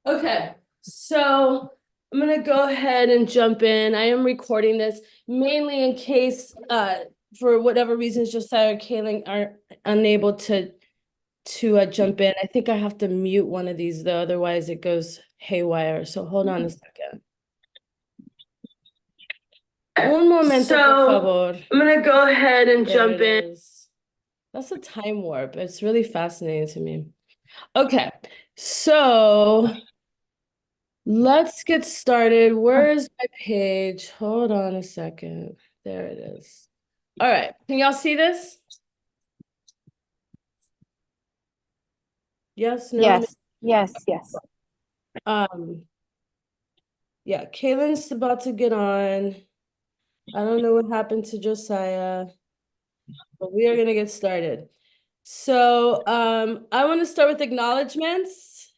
Okay, so I'm gonna go ahead and jump in. I am recording this mainly in case, for whatever reasons, Josiah or Kaylin are unable to jump in. I think I have to mute one of these though, otherwise it goes haywire. So hold on a second. Un momento, por favor. I'm gonna go ahead and jump in. That's a time warp. It's really fascinating to me. Okay, so let's get started. Where's my page? Hold on a second. There it is. All right. Can y'all see this? Yes, no? Yes, yes, yes. Um, yeah, Kaylin's about to get on. I don't know what happened to Josiah, but we are gonna get started. So, I want to start with acknowledgements.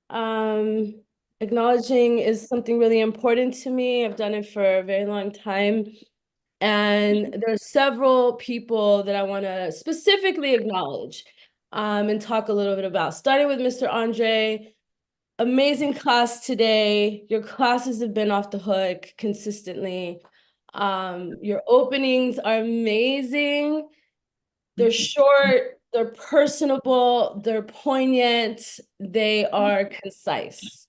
Um, Acknowledging is something really important to me. I've done it for a very long time. And there's several people that I want to specifically acknowledge and talk a little bit about. Starting with Mr. Andre, amazing class today. Your classes have been off the hook consistently. Your openings are amazing. They're short, they're personable, they're poignant, they are concise.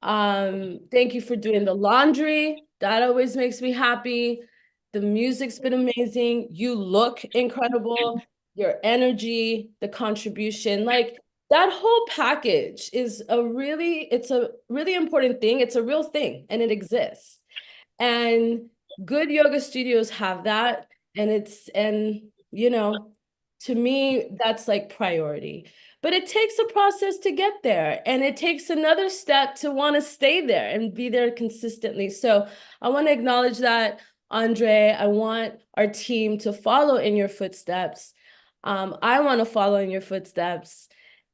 Thank you for doing the laundry. That always makes me happy. The music's been amazing. You look incredible. Your energy, the contribution, like that whole package is it's a really important thing. It's a real thing and it exists. And good yoga studios have that. And to me, that's like priority. But it takes a process to get there, and it takes another step to want to stay there and be there consistently. So I want to acknowledge that, Andre. I want our team to follow in your footsteps. I want to follow in your footsteps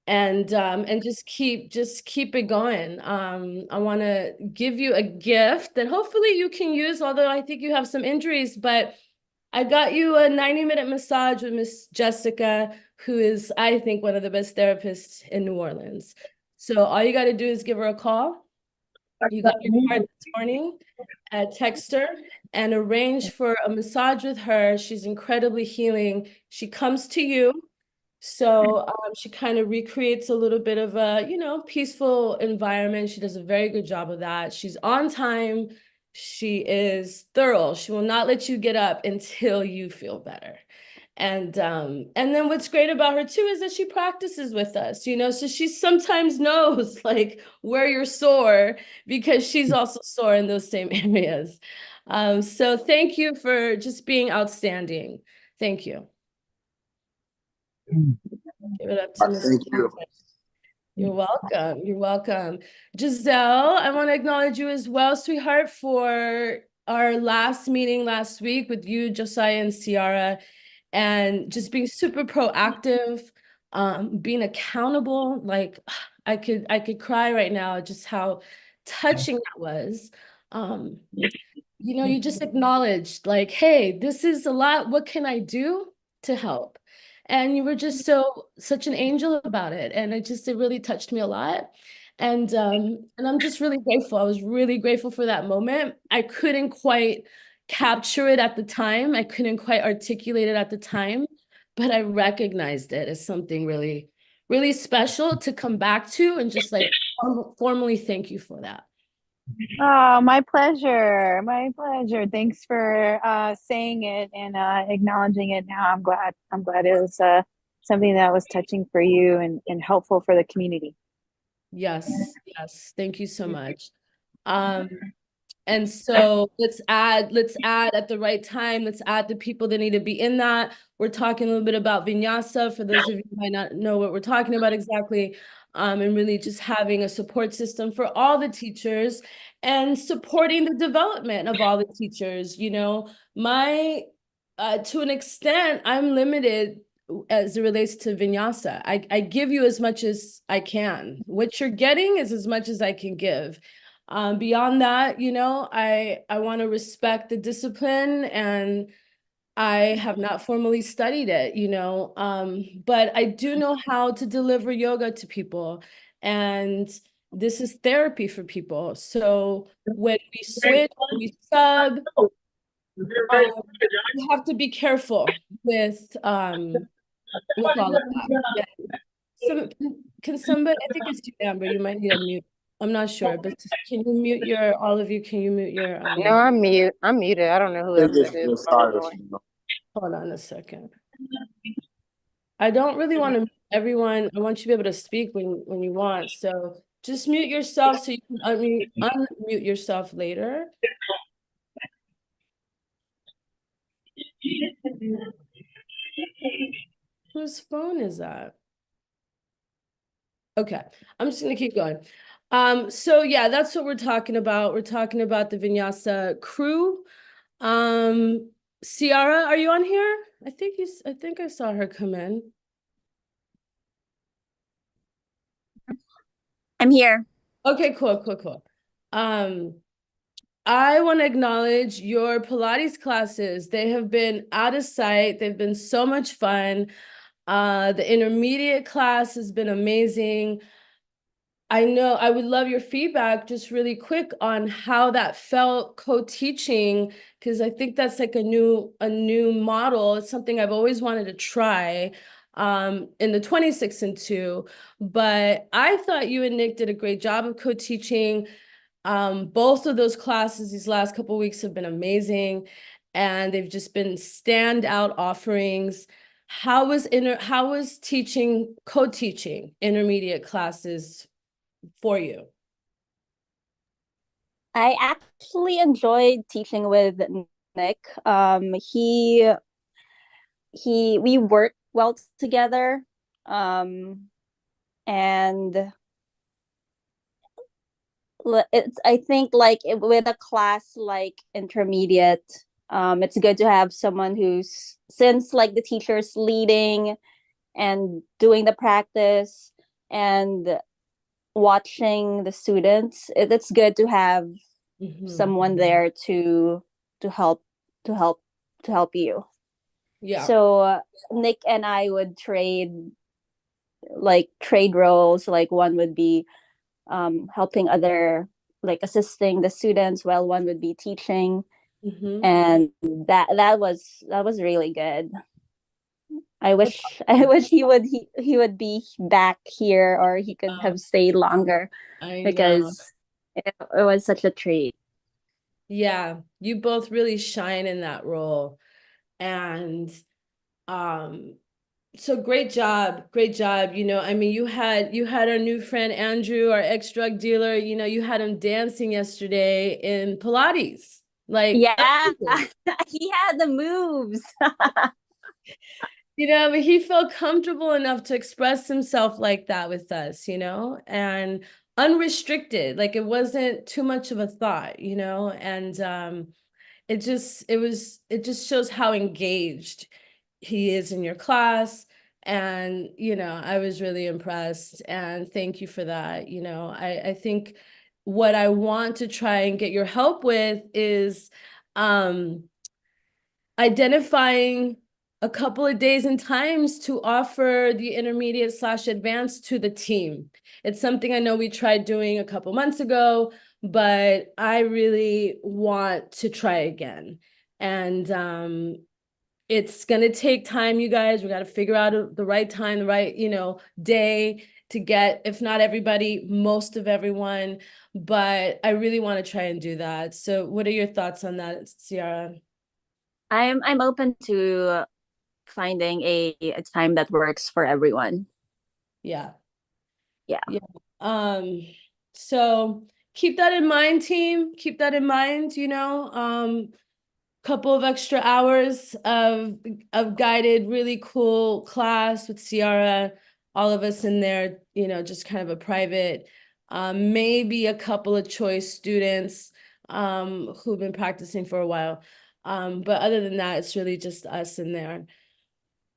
and just keep it going. I want to give you a gift that hopefully you can use, although I think you have some injuries, but I got you a 90-minute massage with Miss Jessica, who is, I think, one of the best therapists in New Orleans. So all you got to do is give her a call. You got your card this morning, text her and arrange for a massage with her. She's incredibly healing. She comes to you. So she kind of recreates a little bit of a, peaceful environment. She does a very good job of that. She's on time. She is thorough. She will not let you get up until you feel better. And then what's great about her too is that she practices with us, so she sometimes knows like where you're sore because she's also sore in those same areas. So thank you for just being outstanding. Thank you. Give it up to Mr. Thank you. You're welcome. You're welcome. Giselle, I want to acknowledge you as well, sweetheart, for our last meeting last week with you, Josiah, and Ciara, and just being super proactive, being accountable. Like I could cry right now, just how touching that was. You just acknowledged like, hey, this is a lot. What can I do to help? And you were just such an angel about it. And it really touched me a lot. And I'm just really grateful. I was really grateful for that moment. I couldn't quite capture it at the time. I couldn't quite articulate it at the time, but I recognized it as something really, really special to come back to and just like formally thank you for that. Oh, my pleasure. My pleasure. Thanks for saying it and acknowledging it now. I'm glad. I'm glad it was something that was touching for you and helpful for the community. Yes, yes. Thank you so much. Um, and so let's add at the right time, let's add the people that need to be in that. We're talking a little bit about vinyasa for those of you who might not know what we're talking about exactly. And really just having a support system for all the teachers and supporting the development of all the teachers. To an extent, I'm limited as it relates to vinyasa. I give you as much as I can. What you're getting is as much as I can give. Beyond that, I want to respect the discipline, and I have not formally studied it, but I do know how to deliver yoga to people. And this is therapy for people. So when we switch, when we sub, you have to be careful with all of that. Yeah. Some, can somebody, I think it's you, Amber, you might need a mute. I'm not sure, but can you mute your, all of you, can you mute your, No, I'm mute. I'm muted. I don't know who else it is. hold on a second. I don't really want to mute everyone. I want you to be able to speak when you want. So just mute yourself so you can unmute yourself later. Whose phone is that? Okay, I'm just gonna keep going. So yeah, that's what we're talking about. We're talking about the Vinyasa crew. Ciara, are you on here? I think I saw her come in. I'm here. Okay, cool. I want to acknowledge your Pilates classes. They have been out of sight. They've been so much fun. The intermediate class has been amazing. I know I would love your feedback just really quick on how that felt co-teaching, because I think that's like a new model. It's something I've always wanted to try in the 26 and 2, but I thought you and Nick did a great job of co-teaching. Both of those classes these last couple of weeks have been amazing, and they've just been standout offerings. How was teaching, co-teaching intermediate classes for you? I actually enjoyed teaching with Nick. We work well together. And I think like with a class like intermediate, it's good to have someone who's, since like the teacher's leading and doing the practice and watching the students, it's good to have someone there to help you. Yeah. So Nick and I would trade roles. Like one would be helping other, like assisting the students, while one would be teaching. And that was really good. I wish he would be back here, or he could have stayed longer, because it was such a treat. Yeah, you both really shine in that role. And so great job. You know, I mean, you had our new friend Andrew, our ex-drug dealer, you know, you had him dancing yesterday in Pilates. Like, yeah, he had the moves. You know, but he felt comfortable enough to express himself like that with us, you know, and unrestricted. Like it wasn't too much of a thought, you know, and it just shows how engaged he is in your class. And, you know, I was really impressed, and thank you for that. You know, I think what I want to try and get your help with is identifying a couple of days and times to offer the intermediate/advanced to the team. It's something I know we tried doing a couple months ago, but I really want to try again. And it's going to take time, you guys. We got to figure out the right time, the right, you know, day to get, if not everybody, most of everyone. But I really want to try and do that. So what are your thoughts on that, Ciara? I'm open to finding a time that works for everyone. Yeah. Yeah. So keep that in mind, team. Keep that in mind, you know. Couple of extra hours of guided, really cool class with Ciara, all of us in there, you know, just kind of a private, maybe a couple of choice students who've been practicing for a while. But other than that, it's really just us in there.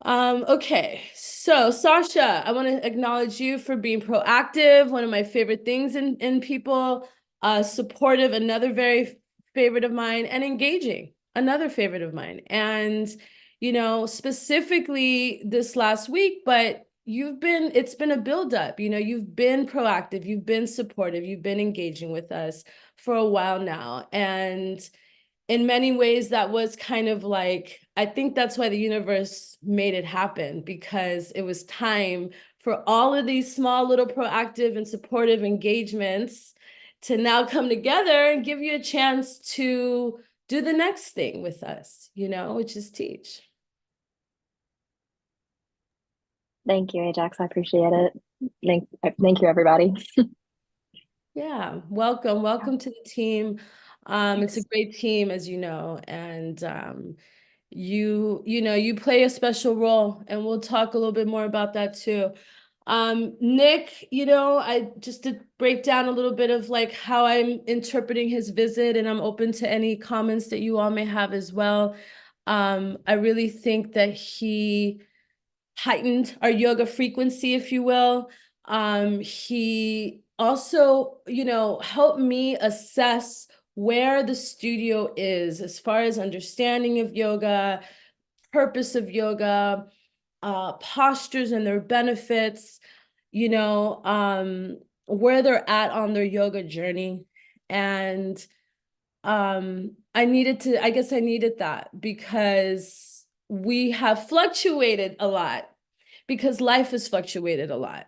Okay, so Sasha, I want to acknowledge you for being proactive. One of my favorite things in people, supportive, another very favorite of mine, and engaging, another favorite of mine. And, you know, specifically this last week, but it's been a buildup, you know, you've been proactive, you've been supportive, you've been engaging with us for a while now. And in many ways, that was kind of like, I think that's why the universe made it happen, because it was time for all of these small little proactive and supportive engagements to now come together and give you a chance to do the next thing with us, you know, which is teach. Thank you, Ajax. I appreciate it. Thank you, everybody. Yeah, welcome to the team. It's a great team, as you know, and you know, you play a special role, and we'll talk a little bit more about that too. Nick, you know, I just to break down a little bit of like how I'm interpreting his visit, and I'm open to any comments that you all may have as well. I really think that he heightened our yoga frequency, if you will. He also, you know, helped me assess where the studio is as far as understanding of yoga, purpose of yoga, postures and their benefits, you know, where they're at on their yoga journey. And I guess I needed that, because we have fluctuated a lot, because life has fluctuated a lot,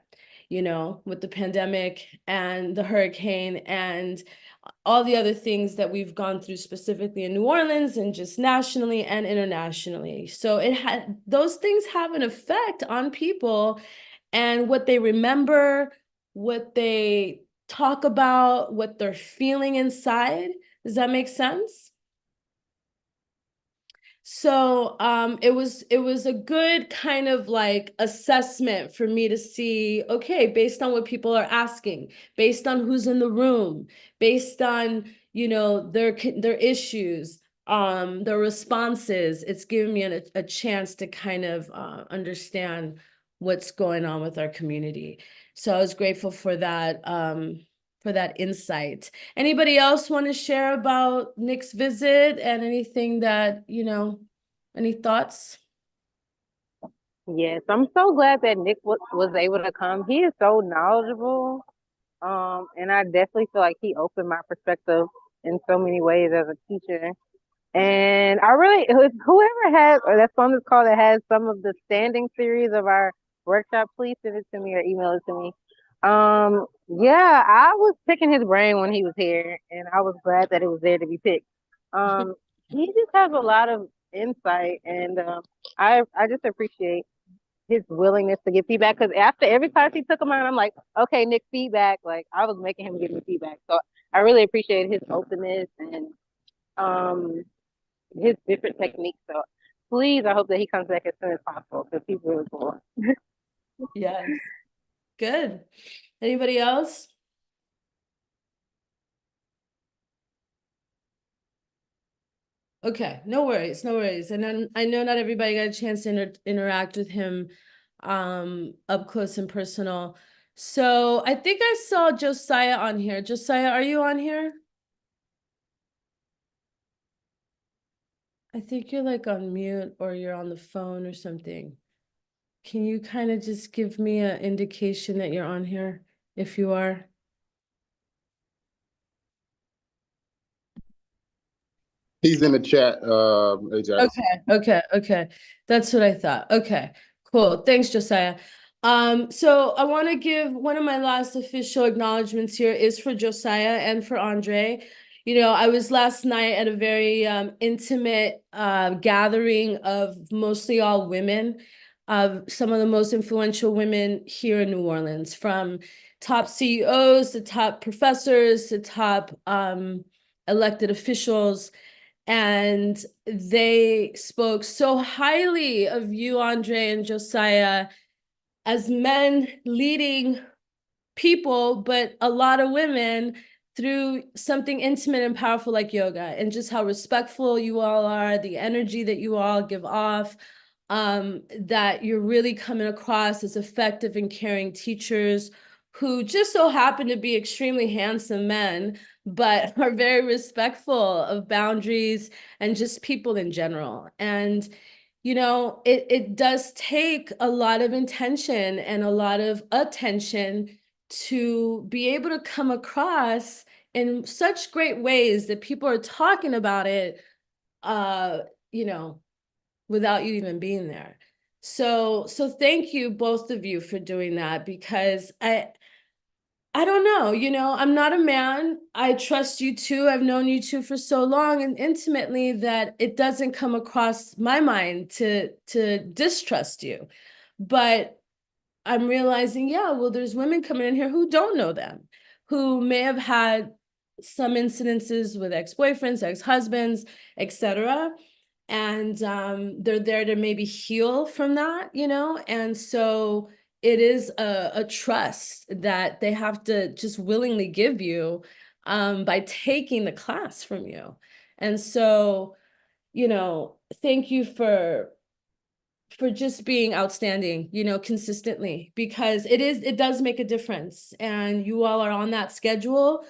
you know, with the pandemic and the hurricane and all the other things that we've gone through, specifically in New Orleans and just nationally and internationally. So those things have an effect on people and what they remember, what they talk about, what they're feeling inside. Does that make sense? So it was a good kind of like assessment for me to see, okay, based on what people are asking, based on who's in the room, based on, you know, their issues, their responses, it's given me a chance to kind of understand what's going on with our community. So I was grateful for that insight. Anybody else want to share about Nick's visit and anything that, you know, any thoughts? Yes, I'm so glad that Nick was able to come. He is so knowledgeable. And I definitely feel like he opened my perspective in so many ways as a teacher. And I really, whoever has, or that's on this call that has some of the standing series of our workshop, please send it to me or email it to me. Yeah, I was picking his brain when he was here, and I was glad that it was there to be picked. He just has a lot of insight, and I just appreciate his willingness to give feedback, because after every class he took him on, I'm like, okay, Nick, feedback. Like, I was making him give me feedback. So I really appreciate his openness and his different techniques. So please, I hope that he comes back as soon as possible, because he's really cool. Yes. Good. Anybody else? Okay, no worries, no worries. And then I know not everybody got a chance to interact with him up close and personal. So I think I saw Josiah on here. Josiah, are you on here? I think you're like on mute or you're on the phone or something. Can you kind of just give me an indication that you're on here if you are? He's in the chat, Ajax. Okay. That's what I thought. Okay, cool. Thanks, Josiah. So I want to give one of my last official acknowledgements here is for Josiah and for Andre. You know, I was last night at a very intimate gathering of mostly all women, some of the most influential women here in New Orleans, from top CEOs to top professors to top elected officials. And they spoke so highly of you, Andre and Josiah, as men leading people, but a lot of women through something intimate and powerful like yoga, and just how respectful you all are, the energy that you all give off, that you're really coming across as effective and caring teachers who just so happen to be extremely handsome men, but are very respectful of boundaries and just people in general. And it does take a lot of intention and a lot of attention to be able to come across in such great ways that people are talking about it, you know, without you even being there. So thank you, both of you, for doing that, because I don't know, I'm not a man. I trust you two. I've known you two for so long and intimately that it doesn't come across my mind to distrust you. But I'm realizing, yeah, well, there's women coming in here who don't know them, who may have had some incidences with ex-boyfriends, ex-husbands, etc. And they're there to maybe heal from that, and so it is a trust that they have to just willingly give you by taking the class from you. And so, thank you for just being outstanding, consistently, because it does make a difference. And you all are on that schedule.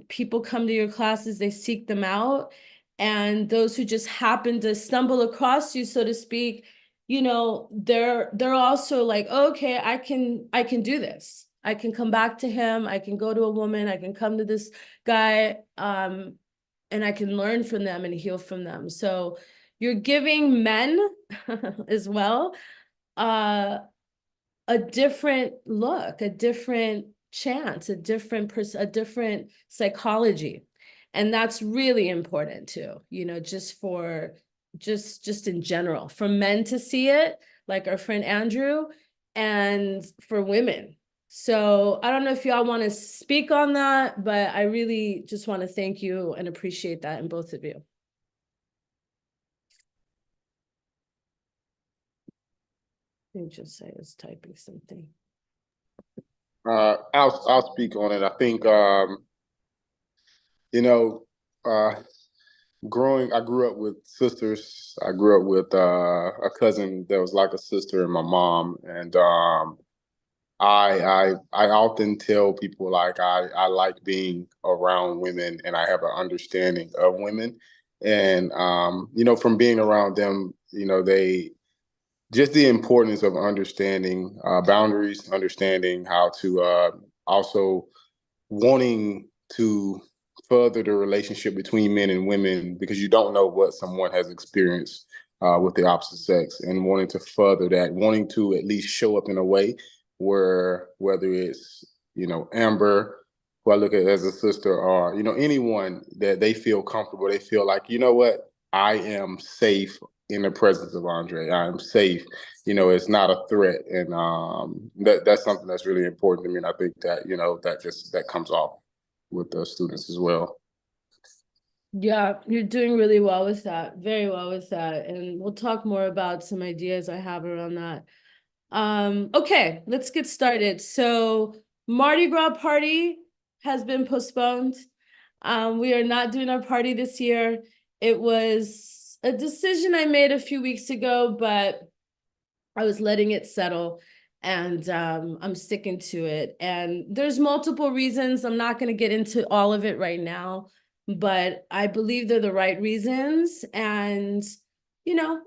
People come to your classes, they seek them out. And those who just happen to stumble across you, so to speak, they're also like, okay, I can do this. I can come back to him. I can go to a woman. I can come to this guy, and I can learn from them and heal from them. So you're giving men as well a different look, a different chance, a different psychology. And that's really important too, just in general, for men to see it, like our friend Andrew, and for women. So I don't know if y'all want to speak on that, but I really just want to thank you and appreciate that in both of you. I think Josiah is typing something. I'll speak on it. I think I grew up with sisters. I grew up with a cousin that was like a sister and my mom. And I often tell people, like, I like being around women, and I have an understanding of women. And from being around them, they just the importance of understanding boundaries, understanding how to also wanting to further the relationship between men and women, because you don't know what someone has experienced with the opposite sex, and wanting to further that, wanting to at least show up in a way where, whether it's, Amber, who I look at as a sister, or, anyone, that they feel comfortable, they feel like, what, I am safe in the presence of Andre. I'm safe. It's not a threat. And that's something that's really important to me. And I think that, that comes off with the students as well. Yeah, you're doing really well with that. Very well with that. And we'll talk more about some ideas I have around that. Okay, let's get started. So Mardi Gras party has been postponed. We are not doing our party this year. It was a decision I made a few weeks ago, but I was letting it settle, and I'm sticking to it. And there's multiple reasons. I'm not going to get into all of it right now, but I believe they're the right reasons. And,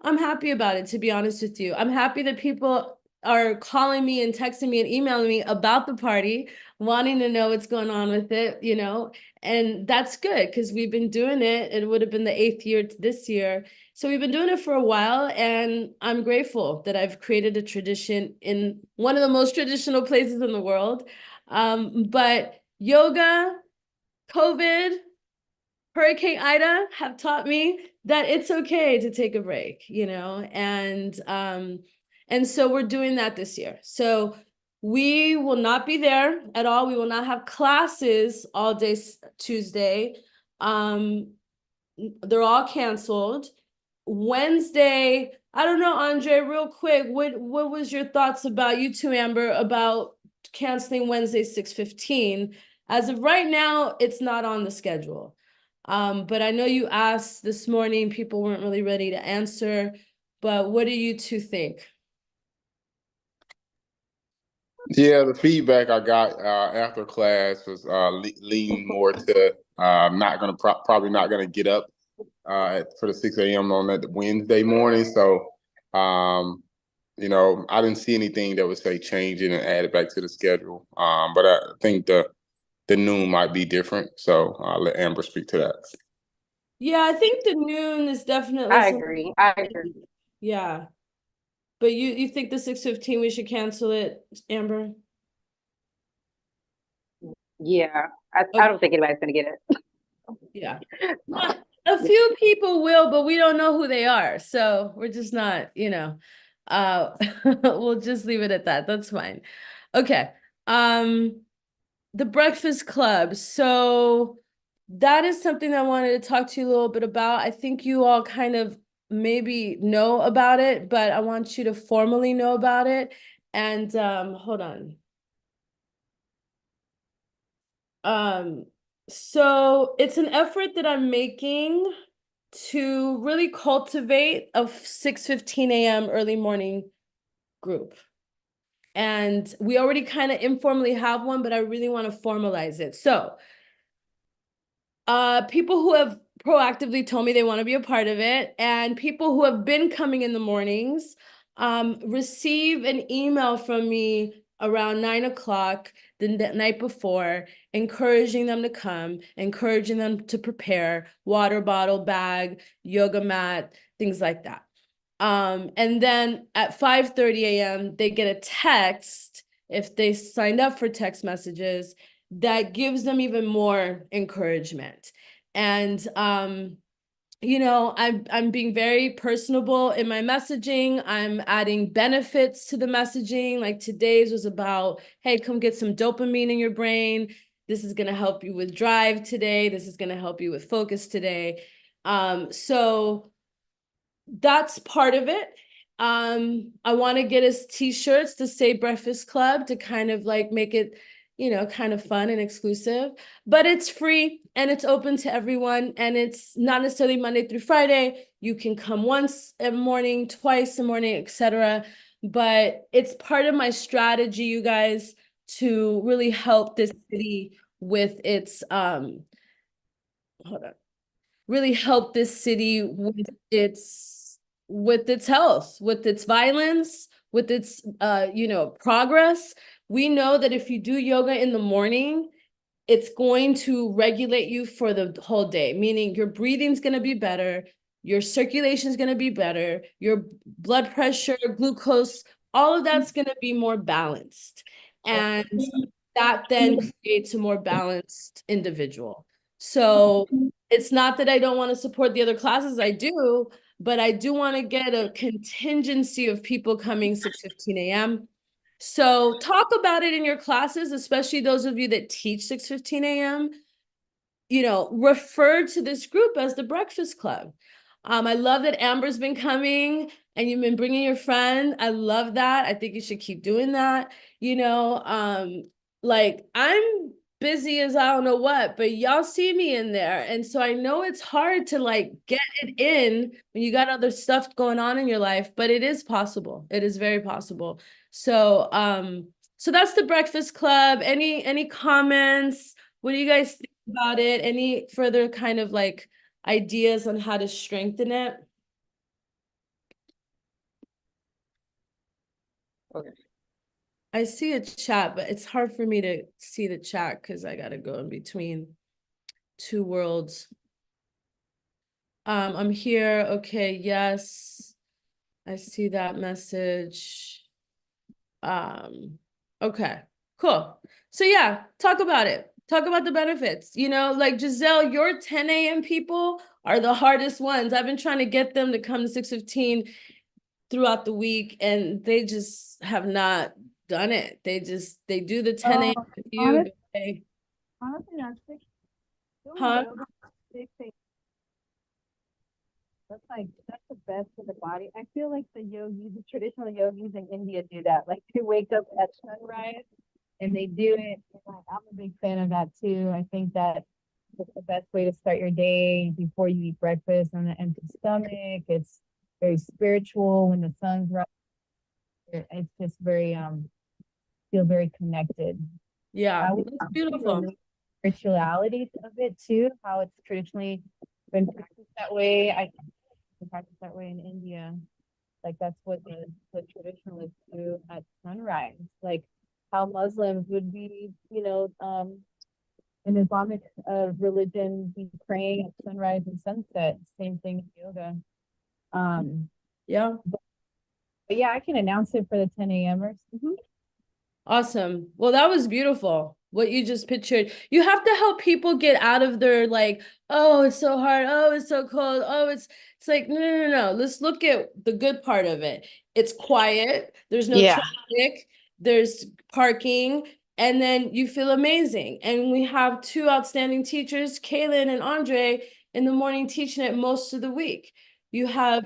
I'm happy about it, to be honest with you. I'm happy that people are calling me and texting me and emailing me about the party, wanting to know what's going on with it, and that's good, because we've been doing it. It would have been the 8th year to this year. So we've been doing it for a while, and I'm grateful that I've created a tradition in one of the most traditional places in the world. But yoga, COVID, Hurricane Ida have taught me that it's okay to take a break, and so we're doing that this year. So we will not be there at all. We will not have classes all day Tuesday. They're all canceled. Wednesday, I don't know, Andre, real quick, what was your thoughts about, you two, Amber, about canceling Wednesday 6:15? As of right now, it's not on the schedule. But I know you asked this morning, people weren't really ready to answer, but what do you two think? Yeah, the feedback I got after class was leaning more to probably not gonna get up for the 6 a.m. on that Wednesday morning. So, you know, I didn't see anything that would say change it and add it back to the schedule. But I think the noon might be different. So I'll let Amber speak to that. Yeah, I think the noon is definitely I something. agree. I agree. Yeah. But you think the 6:15 we should cancel it, Amber? Yeah, Okay. I don't think anybody's gonna get it. Yeah. A few people will, but we don't know who they are. So we're just not, you know, we'll just leave it at that. That's fine. Okay. The Breakfast Club. So that is something I wanted to talk to you a little bit about. I think you all kind of maybe know about it, but I want you to formally know about it. And hold on. So it's an effort that I'm making to really cultivate a 6:15 a.m. early morning group. And we already kind of informally have one, but I really want to formalize it. So people who have proactively told me they want to be a part of it, and people who have been coming in the mornings receive an email from me around 9 o'clock the night before, encouraging them to come, encouraging them to prepare water bottle, bag, yoga mat, things like that. And then at 5:30 a.m., they get a text if they signed up for text messages that gives them even more encouragement. And you know, I'm being very personable in my messaging. I'm adding benefits to the messaging. Like today's was about, hey, come get some dopamine in your brain. This is gonna help you with drive today. This is gonna help you with focus today. So that's part of it. I want to get us t-shirts to say Breakfast Club to kind of like make it, you know, kind of fun and exclusive, but it's free and it's open to everyone, and it's not necessarily Monday through Friday. You can come once a morning, twice a morning, etc. But it's part of my strategy, you guys, to really help this city with its hold on, really help this city with its health, with its violence, with its you know, progress. We know that if you do yoga in the morning, it's going to regulate you for the whole day, meaning your breathing's going to be better, your circulation's going to be better, your blood pressure, glucose, all of that's going to be more balanced. And that then creates a more balanced individual. So it's not that I don't want to support the other classes, I do, but I do want to get a contingency of people coming 6:15 a.m. So talk about it in your classes, especially those of you that teach 6:15 a.m. You know, refer to this group as the Breakfast Club. I love that Amber's been coming and you've been bringing your friend. I love that. I think you should keep doing that. You know, like I'm busy as I don't know what, but y'all see me in there. And so I know it's hard to like get it in when you got other stuff going on in your life, but it is possible. It is very possible. So, so that's the Breakfast Club. Any comments? What do you guys think about it? Any further kind of like ideas on how to strengthen it? Okay. I see a chat, but it's hard for me to see the chat because I gotta go in between two worlds. I'm here. Okay, yes. I see that message. Okay, cool. So yeah, talk about it. Talk about the benefits. You know, like Giselle, your 10 a.m. people are the hardest ones. I've been trying to get them to come to 6:15 throughout the week, and they just have not done it. They do the 10 a.m. with you. But they, Honestly, not six. huh? That's the best for the body. I feel like the yogis, the traditional yogis in India do that. Like they wake up at sunrise and they do it. And, like, I'm a big fan of that too. I think that it's the best way to start your day before you eat breakfast on an empty stomach. It's very spiritual when the sun's rising. It's just very feel very connected. Yeah, I would it's beautiful. spirituality of it too, how it's traditionally been practiced that way. I practice that way in India. Like that's what the traditionalists do at sunrise. Like how Muslims would be, in Islamic religion, be praying at sunrise and sunset. Same thing in yoga. Yeah. But yeah, I can announce it for the 10 a.m.ers. Awesome. Well, that was beautiful. What you just pictured. You have to help people get out of their like, oh, it's so hard. Oh, it's so cold. Oh, it's like, no. Let's look at the good part of it. It's quiet. There's no Yeah. traffic. There's parking. And then you feel amazing. And we have two outstanding teachers, Kaylin and Andre, in the morning teaching it most of the week. You have,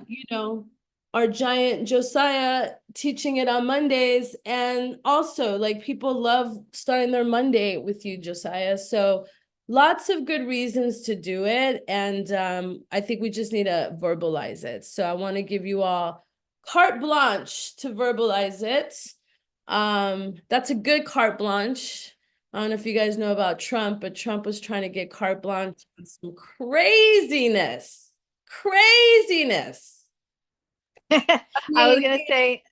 our giant Josiah teaching it on Mondays. And also like people love starting their Monday with you, Josiah. So lots of good reasons to do it. And I think we just need to verbalize it. So I want to give you all carte blanche to verbalize it. That's a good carte blanche. I don't know if you guys know about Trump, but Trump was trying to get carte blanche on some craziness. I was gonna say,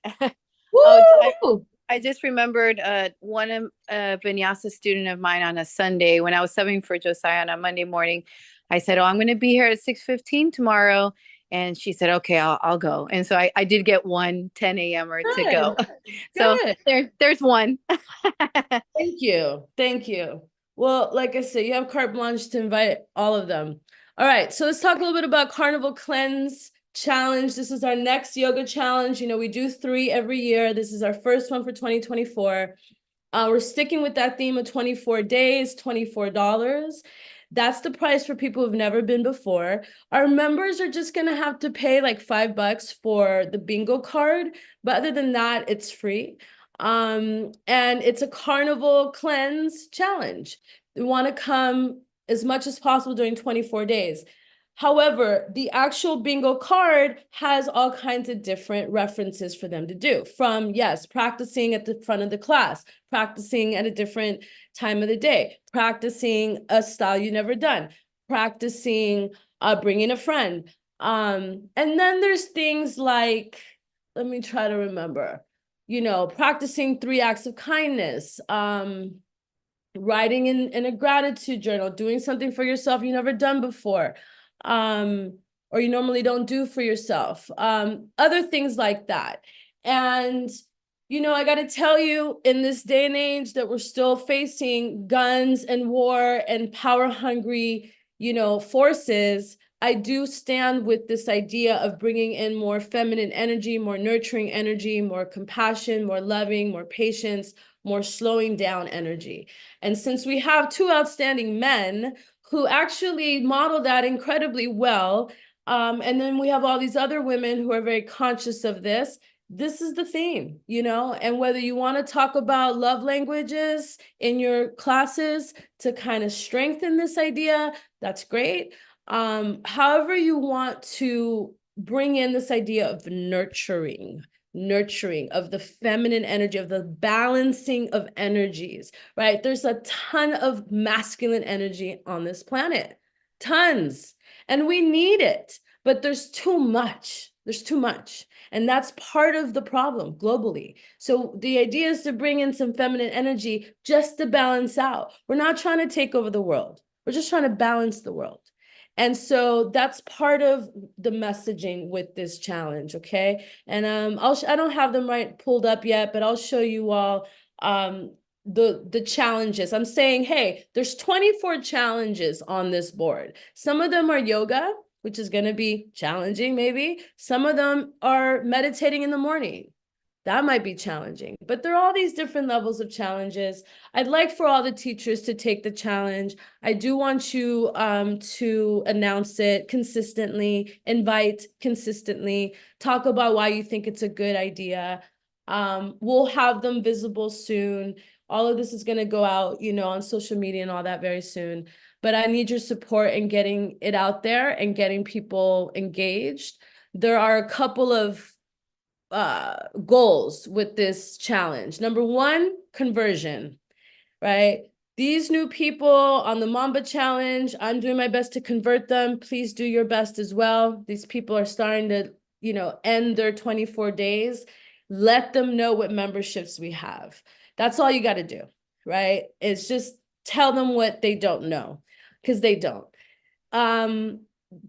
Woo! I just remembered one of Vinyasa student of mine on a Sunday when I was subbing for Josiah on a Monday morning. I said, "Oh, I'm going to be here at 6:15 tomorrow," and she said, "Okay, I'll go." And so I did get one 10 a.m.er to go. So there's one. Thank you. Well, like I said, you have carte blanche to invite all of them. All right, so let's talk a little bit about Carnival Cleanse Challenge. This is our next yoga challenge. We do 3 every year. This is our first one for 2024. We're sticking with that theme of 24 days, $24. That's the price for people who've never been before. Our members are just gonna have to pay like $5 for the bingo card, but other than that, it's free. And it's a Carnival Cleanse challenge. We want to come as much as possible during 24 days. However, the actual bingo card has all kinds of different references for them to do, from, yes, practicing at the front of the class, practicing at a different time of the day, practicing a style you've never done, practicing bringing a friend. And then there's things like, let me try to remember, practicing 3 acts of kindness, writing in a gratitude journal, doing something for yourself you've never done before, or you normally don't do for yourself, other things like that. And, I got to tell you, in this day and age that we're still facing guns and war and power hungry, forces, I do stand with this idea of bringing in more feminine energy, more nurturing energy, more compassion, more loving, more patience, more slowing down energy. And since we have 2 outstanding men who actually model that incredibly well, and then we have all these other women who are very conscious of this is the theme, and whether you want to talk about love languages in your classes to kind of strengthen this idea, that's great. However you want to bring in this idea of nurturing of the feminine energy, of the balancing of energies, right? There's a ton of masculine energy on this planet, tons, and we need it, but there's too much. And that's part of the problem globally. So the idea is to bring in some feminine energy just to balance out. We're not trying to take over the world. We're just trying to balance the world. And so that's part of the messaging with this challenge, okay? And I don't have them pulled up yet, but I'll show you all the challenges. I'm saying, hey, there's 24 challenges on this board. Some of them are yoga, which is going to be challenging maybe. Some of them are meditating in the morning. That might be challenging, but there are all these different levels of challenges. I'd like for all the teachers to take the challenge. I do want you to announce it consistently, invite consistently, talk about why you think it's a good idea. We'll have them visible soon. All of this is going to go out, on social media and all that very soon. But I need your support in getting it out there and getting people engaged. There are a couple of goals with this challenge. Number 1, conversion, right? these new people on the Mamba Challenge, I'm doing my best to convert them. Please do your best as well. These people are starting to, end their 24 days. Let them know what memberships we have. That's all you got to do, right? It's just tell them what they don't know, because they don't.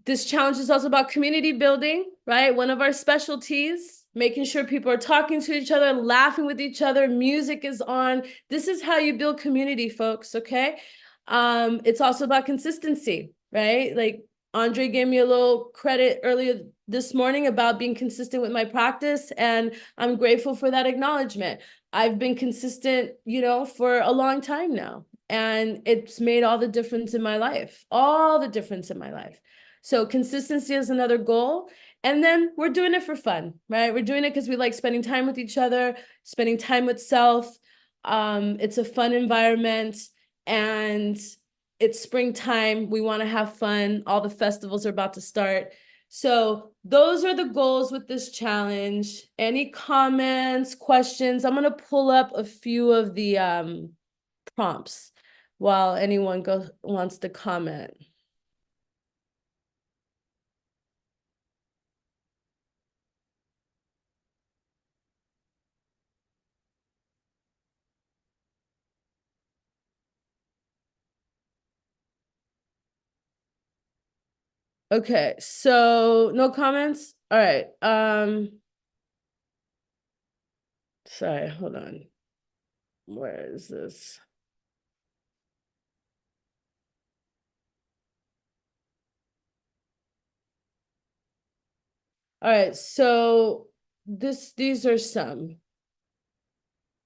This challenge is also about community building, right? One of our specialties, making sure people are talking to each other, laughing with each other, music is on. This is how you build community, folks, okay? It's also about consistency, right? Like Andre gave me a little credit earlier this morning about being consistent with my practice, and I'm grateful for that acknowledgement. I've been consistent, for a long time now, and it's made all the difference in my life, all the difference in my life. So consistency is another goal. And then we're doing it for fun, right? We're doing it because we like spending time with each other, spending time with self. It's a fun environment, and it's springtime. We want to have fun. All the festivals are about to start. So those are the goals with this challenge. Any comments, questions? I'm going to pull up a few of the prompts while anyone wants to comment. Okay, so no comments? All right. Sorry, hold on. Where is this? All right, so these are some.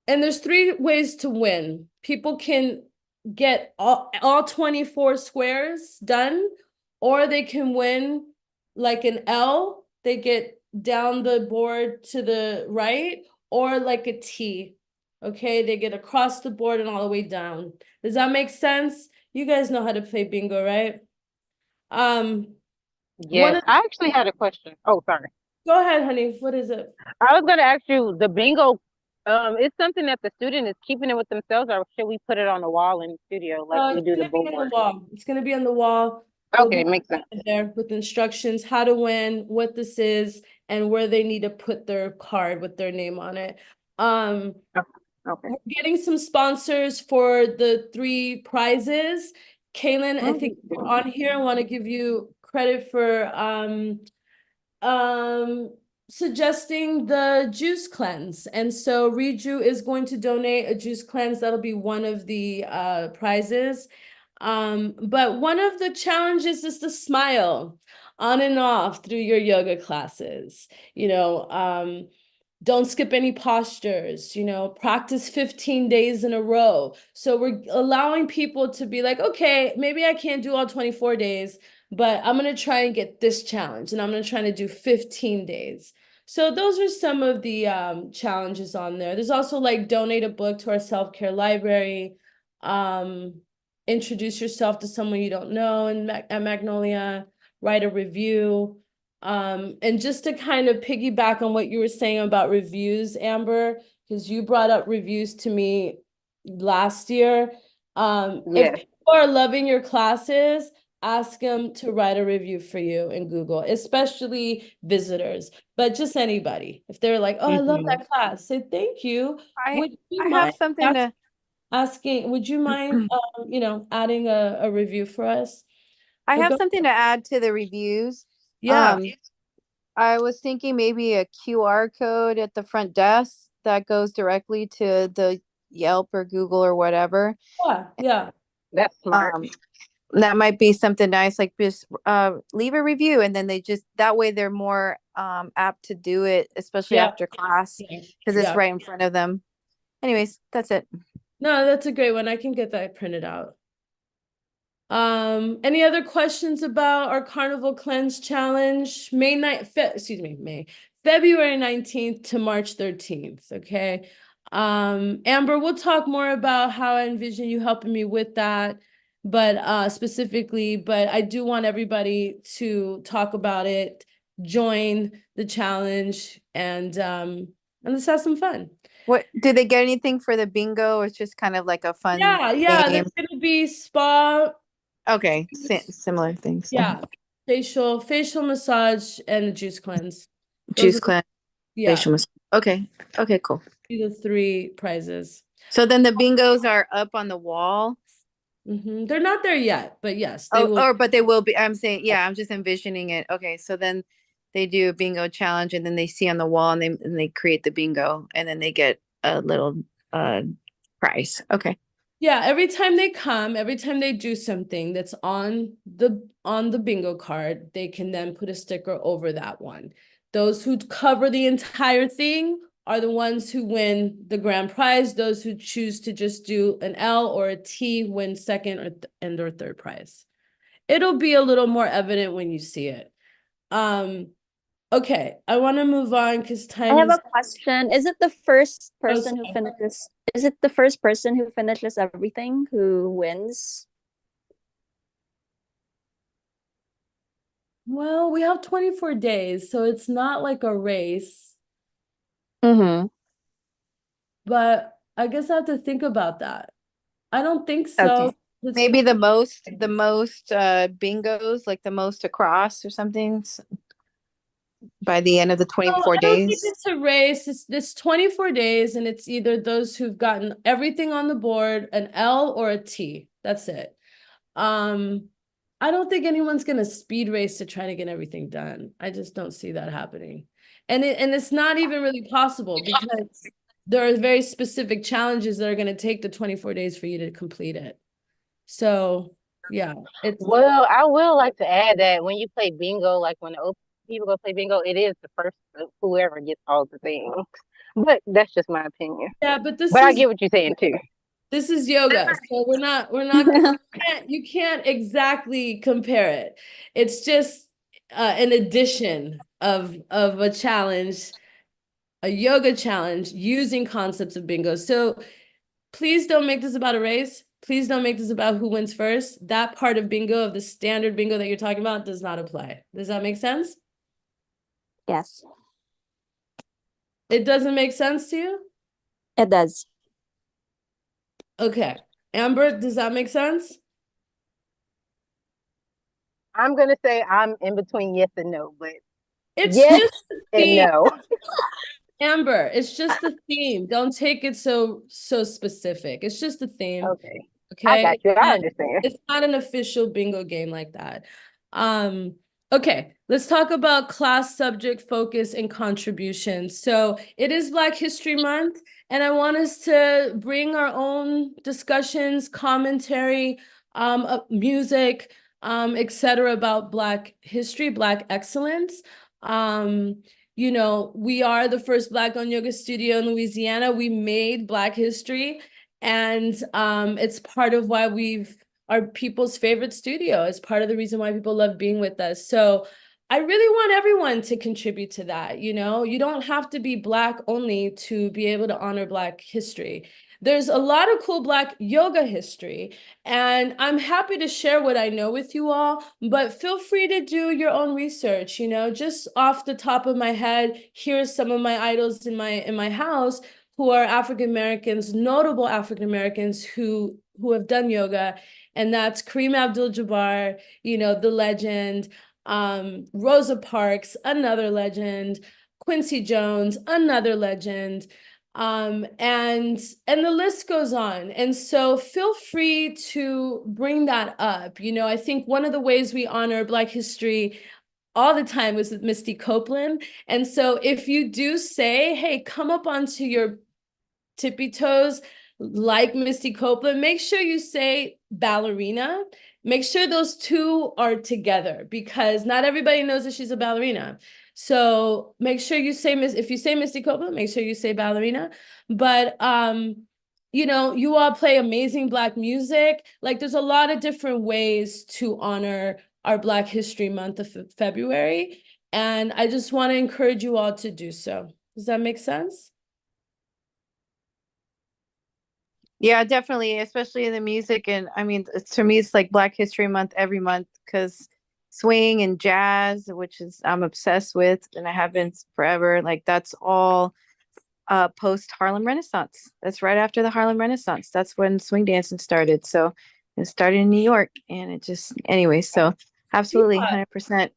And there's 3 ways to win. People can get all 24 squares done, or they can win like an L. They get down the board to the right, or like a T. Okay, they get across the board and all the way down. Does that make sense? You guys know how to play bingo, right? Yes, I actually had a question. Oh, sorry. Go ahead, honey. What is it? I was gonna ask you, the bingo, it's something that the student is keeping it with themselves, or should we put it on the wall in the studio like we It's do the gonna be on the board? wall. It's gonna be on the wall. There'll Okay, be makes sense. there with instructions, how to win, what this is, and where they need to put their card with their name on it. Okay. We're getting some sponsors for the 3 prizes. Kaylin, I think you're on here. I want to give you credit for suggesting the juice cleanse. And so Reju is going to donate a juice cleanse. That'll be one of the prizes. But one of the challenges is to smile on and off through your yoga classes. Don't skip any postures, practice 15 days in a row. So we're allowing people to be like, okay, maybe I can't do all 24 days, but I'm going to try and get this challenge, and I'm going to try to do 15 days. So those are some of the challenges on there. There's also like donate a book to our self-care library, introduce yourself to someone you don't know at Magnolia, write a review. And just to kind of piggyback on what you were saying about reviews, Amber, because you brought up reviews to me last year. If people are loving your classes, ask them to write a review for you in Google, especially visitors, but just anybody. If they're like, oh, I love that class, say thank you. Would you I mind have something to would you mind, adding a review for us? I Well, have go- something to add to the reviews. Yeah. I was thinking maybe a QR code at the front desk that goes directly to the Yelp or Google or whatever. Yeah. That's smart. That might be something nice, like just leave a review, and then they just that way they're more apt to do it, especially Yeah. after class, because it's Yeah. right in front of them. Anyways, that's it. No, that's a great one. I can get that printed out. Any other questions about our Carnival Cleanse Challenge? February 19th to March 13th, okay? Amber, we'll talk more about how I envision you helping me with that, but specifically, but I do want everybody to talk about it, join the challenge, and let's have some fun. What do they get anything for the bingo, or it's just kind of like a fun Yeah, game? there's gonna be spa, Okay, similar things. yeah, facial massage and a juice cleanse. Those Juice are, cleanse, yeah, facial massage. Okay. Okay, cool. the three prizes. So then the bingos are up on the wall. They're not there yet, but yes, they Oh, will. or but they will be. I'm saying, yeah, I'm just envisioning it. Okay, so then they do a bingo challenge, and then they see on the wall, and they create the bingo, and then they get a little prize. Okay. Yeah, every time they come, every time they do something that's on the bingo card, they can then put a sticker over that one. Those who cover the entire thing are the ones who win the grand prize. Those who choose to just do an L or a T win second or third prize. It'll be a little more evident when you see it. Okay, I want to move on because I time have is. a question. Is it the first Oh, person who sorry. finishes? Is it the first person who finishes everything who wins? Well, we have 24 days, so it's not like a race. Mm-hmm. But I guess I have to think about that. I don't think Okay. so. It's Maybe the most bingos, like the most across or something by the end of the No, 24 I don't think days. it's a race. It's this 24 days, and it's either those who've gotten everything on the board, an L or a T. That's it. I don't think anyone's gonna speed race to try to get everything done. I just don't see that happening. And it's not even really possible because there are very specific challenges that are gonna take the 24 days for you to complete it. So yeah, it's Well, I will like to add that when you play bingo, like when the old people go play bingo, it is the first whoever gets all the things. But that's just my opinion. yeah, but But I get what you're saying too. this is yoga, so we're not you can't exactly compare it. It's just an addition of a challenge, a yoga challenge using concepts of bingo. So please don't make this about a race. Please don't make this about who wins first. That part of bingo, of the standard bingo that you're talking about, does not apply. Does that make sense? Yes, It doesn't make sense to you? it does. Okay. Amber, does that make sense? I'm gonna say I'm in between yes and no, but It's yes just the and theme, no. Amber. It's just the theme. Don't take it so specific. It's just the theme. Okay. I Okay. got you. I understand. It's not an official bingo game like that. Okay, let's talk about class subject focus and contributions. So it is Black History Month, and I want us to bring our own discussions, commentary, music, etc. about Black history, Black excellence. You know, we are the first Black-owned yoga studio in Louisiana. We made Black history, and it's part of why we've are people's favorite studio. It's part of the reason why people love being with us. So I really want everyone to contribute to that. You know, you don't have to be Black only to be able to honor Black history. There's a lot of cool Black yoga history, and I'm happy to share what I know with you all, but feel free to do your own research. You know, just off the top of my head, here's some of my idols in my house who are African Americans, notable African Americans who have done yoga, and that's Kareem Abdul-Jabbar, you know, the legend, Rosa Parks, another legend, Quincy Jones, another legend, and the list goes on. And so feel free to bring that up. You know, I think one of the ways we honor Black history all the time was with Misty Copeland. And so if you do say, hey, come up onto your tippy toes like Misty Copeland, make sure you say ballerina. Make sure those two are together because not everybody knows that she's a ballerina. So make sure you say, if you say Misty Copeland, make sure you say ballerina. But you know, you all play amazing Black music. Like there's a lot of different ways to honor our Black History Month of February. And I just want to encourage you all to do so. Does that make sense? Yeah, definitely, especially in the music. And I mean, to me, it's like Black History Month every month because swing and jazz, which is I'm obsessed with, and I have been forever. Like that's all post Harlem Renaissance. That's right after the Harlem Renaissance. That's when swing dancing started. So it started in New York, and it just anyway. So absolutely, 100%.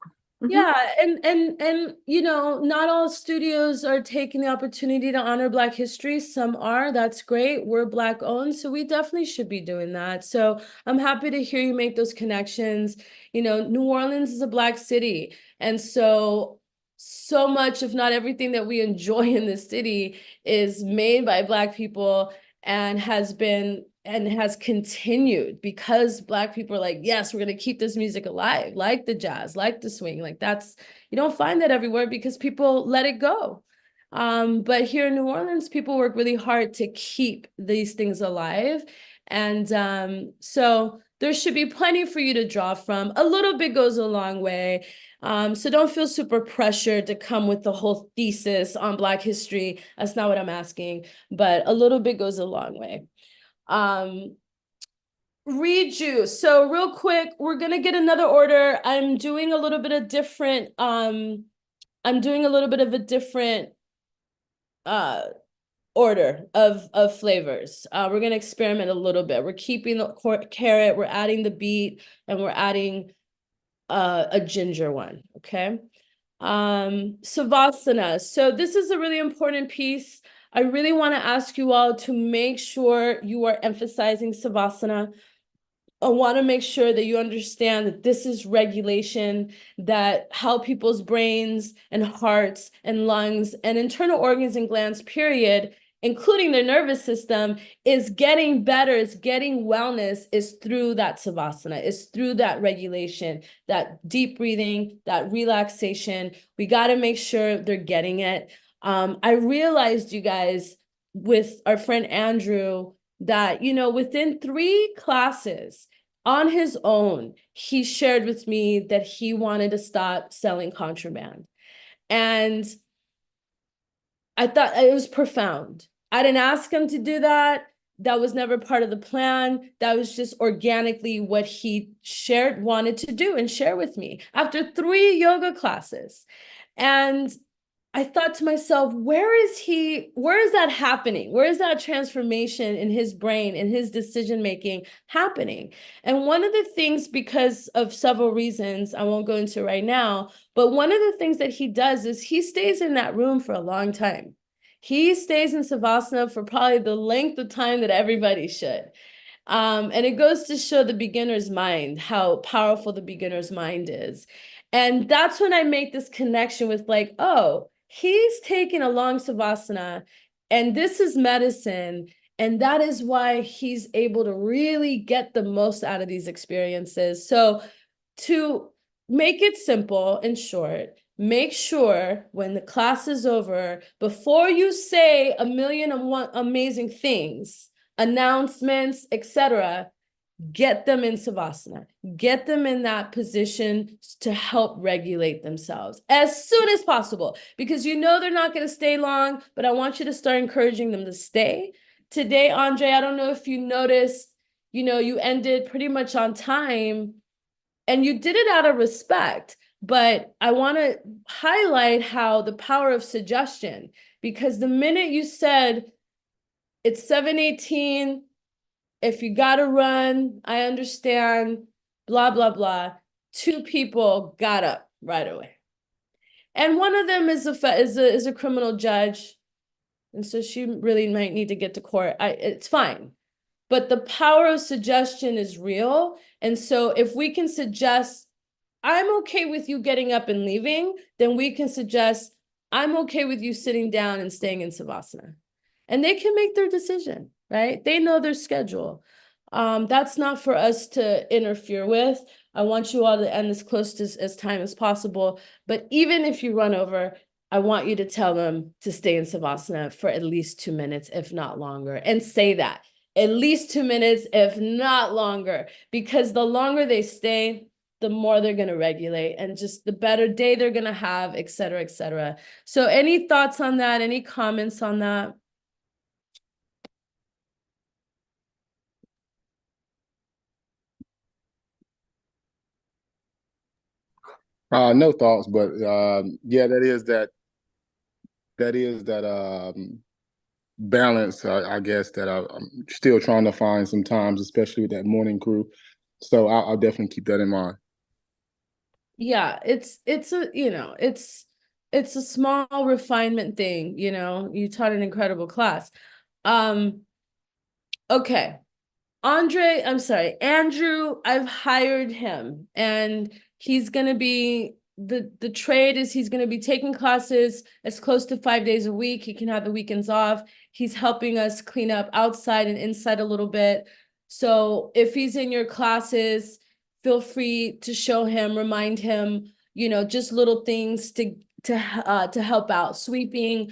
Yeah, and you know, not all studios are taking the opportunity to honor Black history. Some are. That's great. We're Black owned, so we definitely should be doing that. So I'm happy to hear you make those connections. You know, New Orleans is a Black city, and so much, if not everything that we enjoy in the city is made by Black people and has continued because Black people are like, yes, we're going to keep this music alive, like the jazz, like the swing. Like that's, you don't find that everywhere because people let it go. But here in New Orleans, people work really hard to keep these things alive. And so there should be plenty for you to draw from. A little bit goes a long way. So don't feel super pressured to come with the whole thesis on Black history. That's not what I'm asking, but a little bit goes a long way. Read juice. So real quick, we're gonna get another order. I'm doing a little bit of different, I'm doing a little bit of a different order of flavors. We're gonna experiment a little bit. We're keeping the carrot, we're adding the beet, and we're adding a ginger one, okay? Savasana. So this is a really important piece. I really want to ask you all to make sure you are emphasizing Savasana. I want to make sure that you understand that this is regulation, that how people's brains and hearts and lungs and internal organs and glands, period, including their nervous system, is getting better, is getting wellness, is through that Savasana, is through that regulation, that deep breathing, that relaxation. We got to make sure they're getting it. I realized, you guys, with our friend Andrew, that, you know, within 3 classes on his own, he shared with me that he wanted to stop selling contraband. And I thought it was profound. I didn't ask him to do that. That was never part of the plan. That was just organically what he wanted to do and share with me after 3 yoga classes. And I thought to myself, where is that happening? Where is that transformation in his brain, in his decision making happening? And one of the things, because of several reasons, I won't go into right now, but one of the things that he does is he stays in that room for a long time. He stays in Savasana for probably the length of time that everybody should. And it goes to show the beginner's mind, how powerful the beginner's mind is. And that's when I make this connection with like, oh, he's taking a long Savasana and this is medicine. And that is why he's able to really get the most out of these experiences. So to make it simple and short, make sure when the class is over, before you say a million and one amazing things, announcements, etc., get them in Savasana, get them in that position to help regulate themselves as soon as possible, because you know they're not going to stay long, but I want you to start encouraging them to stay. Today, Andre, I don't know if you noticed, you know, you ended pretty much on time and you did it out of respect, but I want to highlight how the power of suggestion, because the minute you said it's 7:18, if you got to run, I understand, blah, blah, blah. 2 people got up right away. And one of them is a criminal judge. And so she really might need to get to court. It's fine. But the power of suggestion is real. And so if we can suggest, I'm okay with you getting up and leaving, then we can suggest, I'm okay with you sitting down and staying in Savasana. And they can make their decision, right? They know their schedule. That's not for us to interfere with. I want you all to end as close to as time as possible. But even if you run over, I want you to tell them to stay in Savasana for at least 2 minutes, if not longer, and say that. At least 2 minutes, if not longer, because the longer they stay, the more they're going to regulate and just the better day they're going to have, et cetera, et cetera. So any thoughts on that? Any comments on that? No thoughts, but yeah, that is that balance, I guess, that I'm still trying to find sometimes, especially with that morning crew. So I'll definitely keep that in mind. Yeah, it's a, you know, it's a small refinement thing, you know. You taught an incredible class. Okay. Andrew, I've hired him, and he's gonna be the trade is he's gonna be taking classes as close to 5 days a week. He can have the weekends off. He's helping us clean up outside and inside a little bit. So if he's in your classes, feel free to show him, remind him, you know, just little things to help out. Sweeping,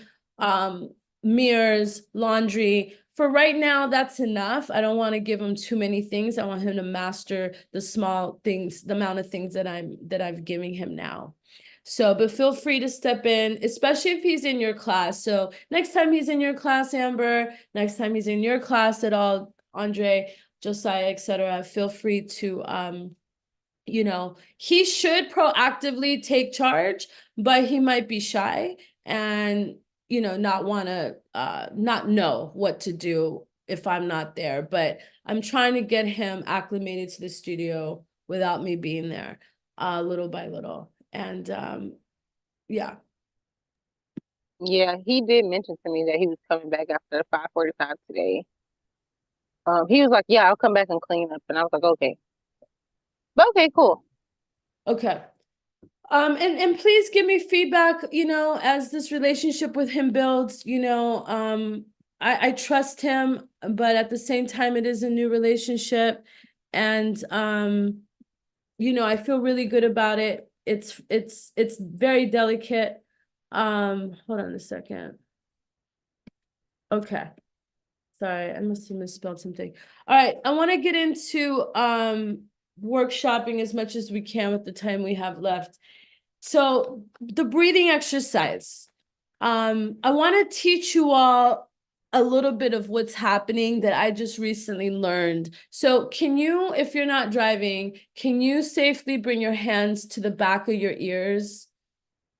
mirrors, laundry. For right now, that's enough. I don't want to give him too many things. I want him to master the small things, the amount of things that I'm giving him now. So, but feel free to step in, especially if he's in your class. So next time he's in your class, Amber, next time he's in your class at all, Andre, Josiah, etc., feel free to you know, he should proactively take charge, but he might be shy and, you know, not want to not know what to do if I'm not there. But I'm trying to get him acclimated to the studio without me being there, little by little. And yeah. Yeah, he did mention to me that he was coming back after 5:45 today. He was like, "Yeah, I'll come back and clean up," and I was like, "Okay." But okay, cool. Okay. And please give me feedback, you know, as this relationship with him builds, you know, I trust him, but at the same time, it is a new relationship. And, you know, I feel really good about it. It's very delicate. Hold on a second. Okay. Sorry, I must have misspelled something. All right, I want to get into workshopping as much as we can with the time we have left. So the breathing exercise. I want to teach you all a little bit of what's happening that I just recently learned. So can you, if you're not driving, can you safely bring your hands to the back of your ears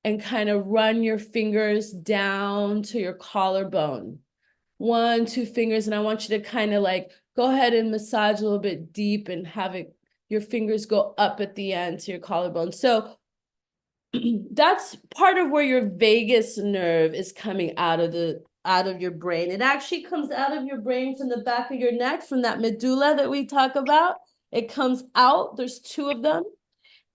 and kind of run your fingers down to your collarbone? 1, 2 fingers, and I want you to kind of like go ahead and massage a little bit deep and have it, your fingers go up at the end to your collarbone. So that's part of where your vagus nerve is coming out of your brain. It actually comes out of your brain from the back of your neck, from that medulla that we talk about. It comes out, there's 2 of them,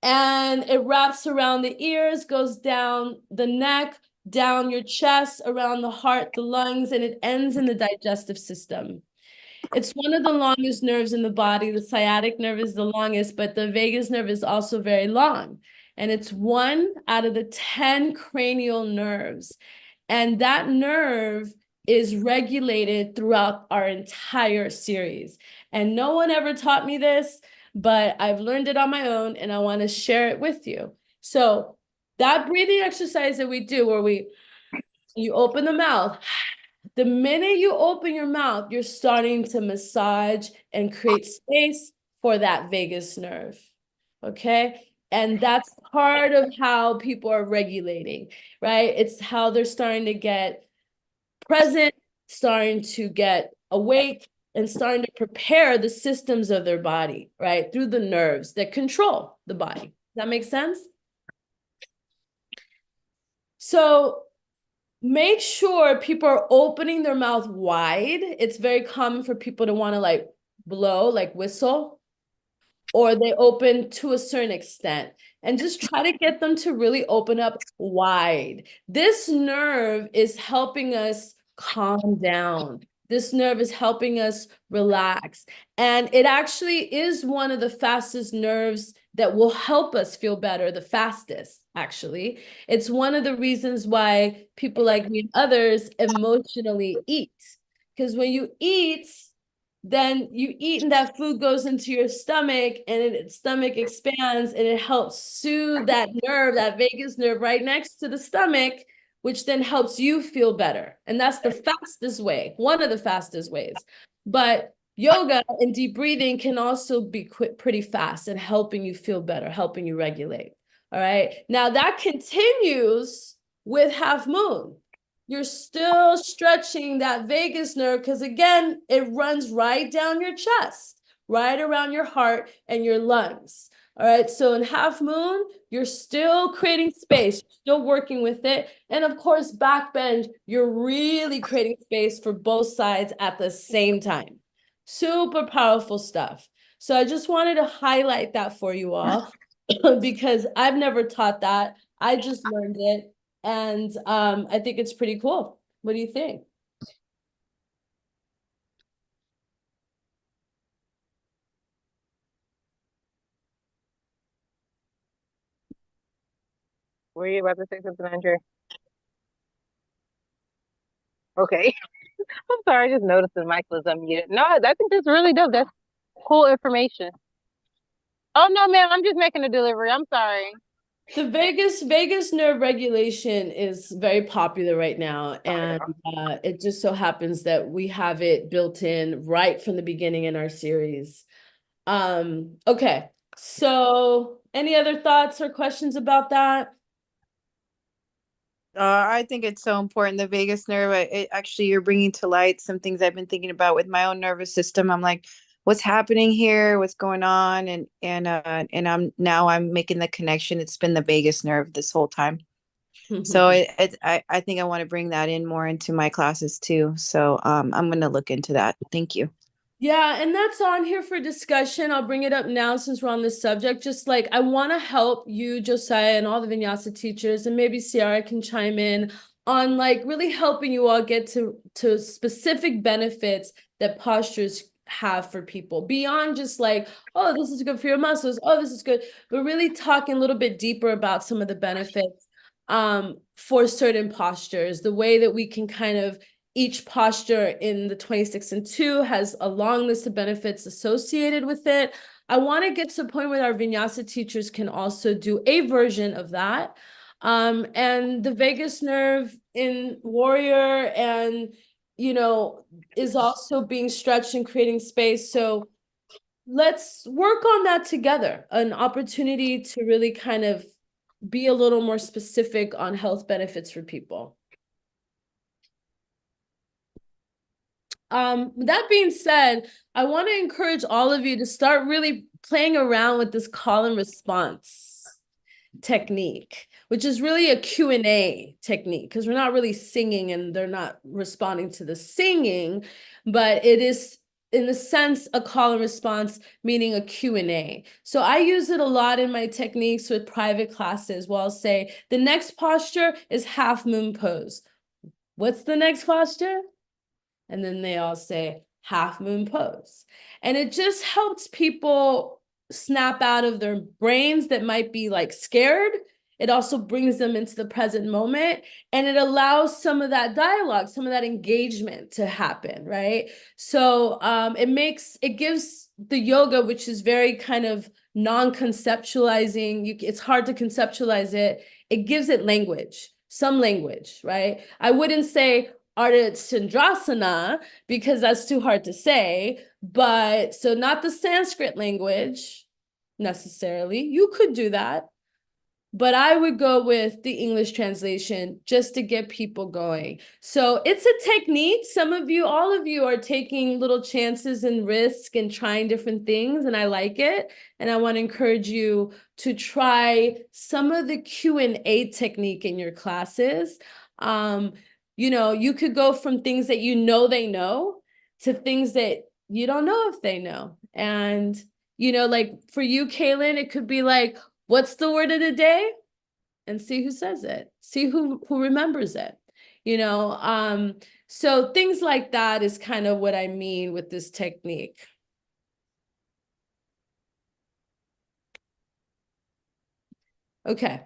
and it wraps around the ears, goes down the neck, down your chest, around the heart, the lungs, and it ends in the digestive system. It's one of the longest nerves in the body. The sciatic nerve is the longest, but the vagus nerve is also very long. And it's 1 out of the 10 cranial nerves. And that nerve is regulated throughout our entire series. And no one ever taught me this, but I've learned it on my own and I want to share it with you. So that breathing exercise that we do where you open the mouth, the minute you open your mouth, you're starting to massage and create space for that vagus nerve. Okay. And that's part of how people are regulating, right? It's how they're starting to get present, starting to get awake, and starting to prepare the systems of their body, right? Through the nerves that control the body. Does that make sense? So make sure people are opening their mouth wide. It's very common for people to want to like blow, like whistle, or they open to a certain extent. And just try to get them to really open up wide. This nerve is helping us calm down. This nerve is helping us relax. And it actually is one of the fastest nerves that will help us feel better, the fastest, actually. It's one of the reasons why people like me and others emotionally eat. Because when you eat, then you eat and that food goes into your stomach and stomach expands and it helps soothe that nerve, that vagus nerve right next to the stomach, which then helps you feel better. And that's the fastest way, one of the fastest ways. But yoga and deep breathing can also be pretty fast and helping you feel better, helping you regulate. All right. Now that continues with Half Moon. you're still stretching that vagus nerve because, again, it runs right down your chest, right around your heart and your lungs. All right, so in half moon, you're still creating space, still working with it. And of course, back bend, you're really creating space for both sides at the same time. Super powerful stuff. So I just wanted to highlight that for you all because I've never taught that. I just learned it. And I think it's pretty cool. What do you think? Were you about to say something, Andre? Okay. I'm sorry, I just noticed the mic was unmuted. No, I think that's really dope. That's cool information. Oh no, ma'am, I'm just making a delivery. I'm sorry. The vagus nerve regulation is very popular right now, and it just so happens that we have it built in right from the beginning in our series. Okay, so any other thoughts or questions about that? I think it's so important. The vagus nerve, actually, you're bringing to light some things I've been thinking about with my own nervous system. I'm like, what's happening here? What's going on? And I'm making the connection. It's been the vagus nerve this whole time. So I think I want to bring that in more into my classes too. So I'm going to look into that. Thank you. Yeah, and that's on here for discussion. I'll bring it up now since we're on this subject. Just like I want to help you, Josiah, and all the Vinyasa teachers, and maybe Ciara can chime in on like really helping you all get to specific benefits that postures have for people beyond just like, oh, this is good for your muscles. Oh, this is good. But really talking a little bit deeper about some of the benefits for certain postures, the way that we can kind of each posture in the 26-2 has a long list of benefits associated with it. I want to get to a point where our Vinyasa teachers can also do a version of that. And the vagus nerve in Warrior and, is also being stretched and creating space. So let's work on that together, an opportunity to really kind of be a little more specific on health benefits for people. That being said, I want to encourage all of you to start really playing around with this call and response technique, which is really a Q&A technique because we're not really singing and they're not responding to the singing, but it is in the sense a call and response, meaning a Q&A. So I use it a lot in my techniques with private classes where I'll say, the next posture is half moon pose. What's the next posture? And then they all say half moon pose. And it just helps people snap out of their brains that might be like scared. It also brings them into the present moment and it allows some of that dialogue, some of that engagement to happen, right? So it gives the yoga, which is very kind of non-conceptualizing, it's hard to conceptualize it. It gives it language, some language, right? I wouldn't say Ardha Chandrasana because that's too hard to say, but so not the Sanskrit language necessarily. You could do that, but I would go with the English translation just to get people going. So it's a technique. Some of you, all of you are taking little chances and risk and trying different things, and I like it. And I want to encourage you to try some of the Q&A technique in your classes. You could go from things that they know to things that you don't know if they know. And, like for you, Kaylin, it could be like, what's the word of the day? And see who says it. See who remembers it. So things like that is kind of what I mean with this technique. Okay.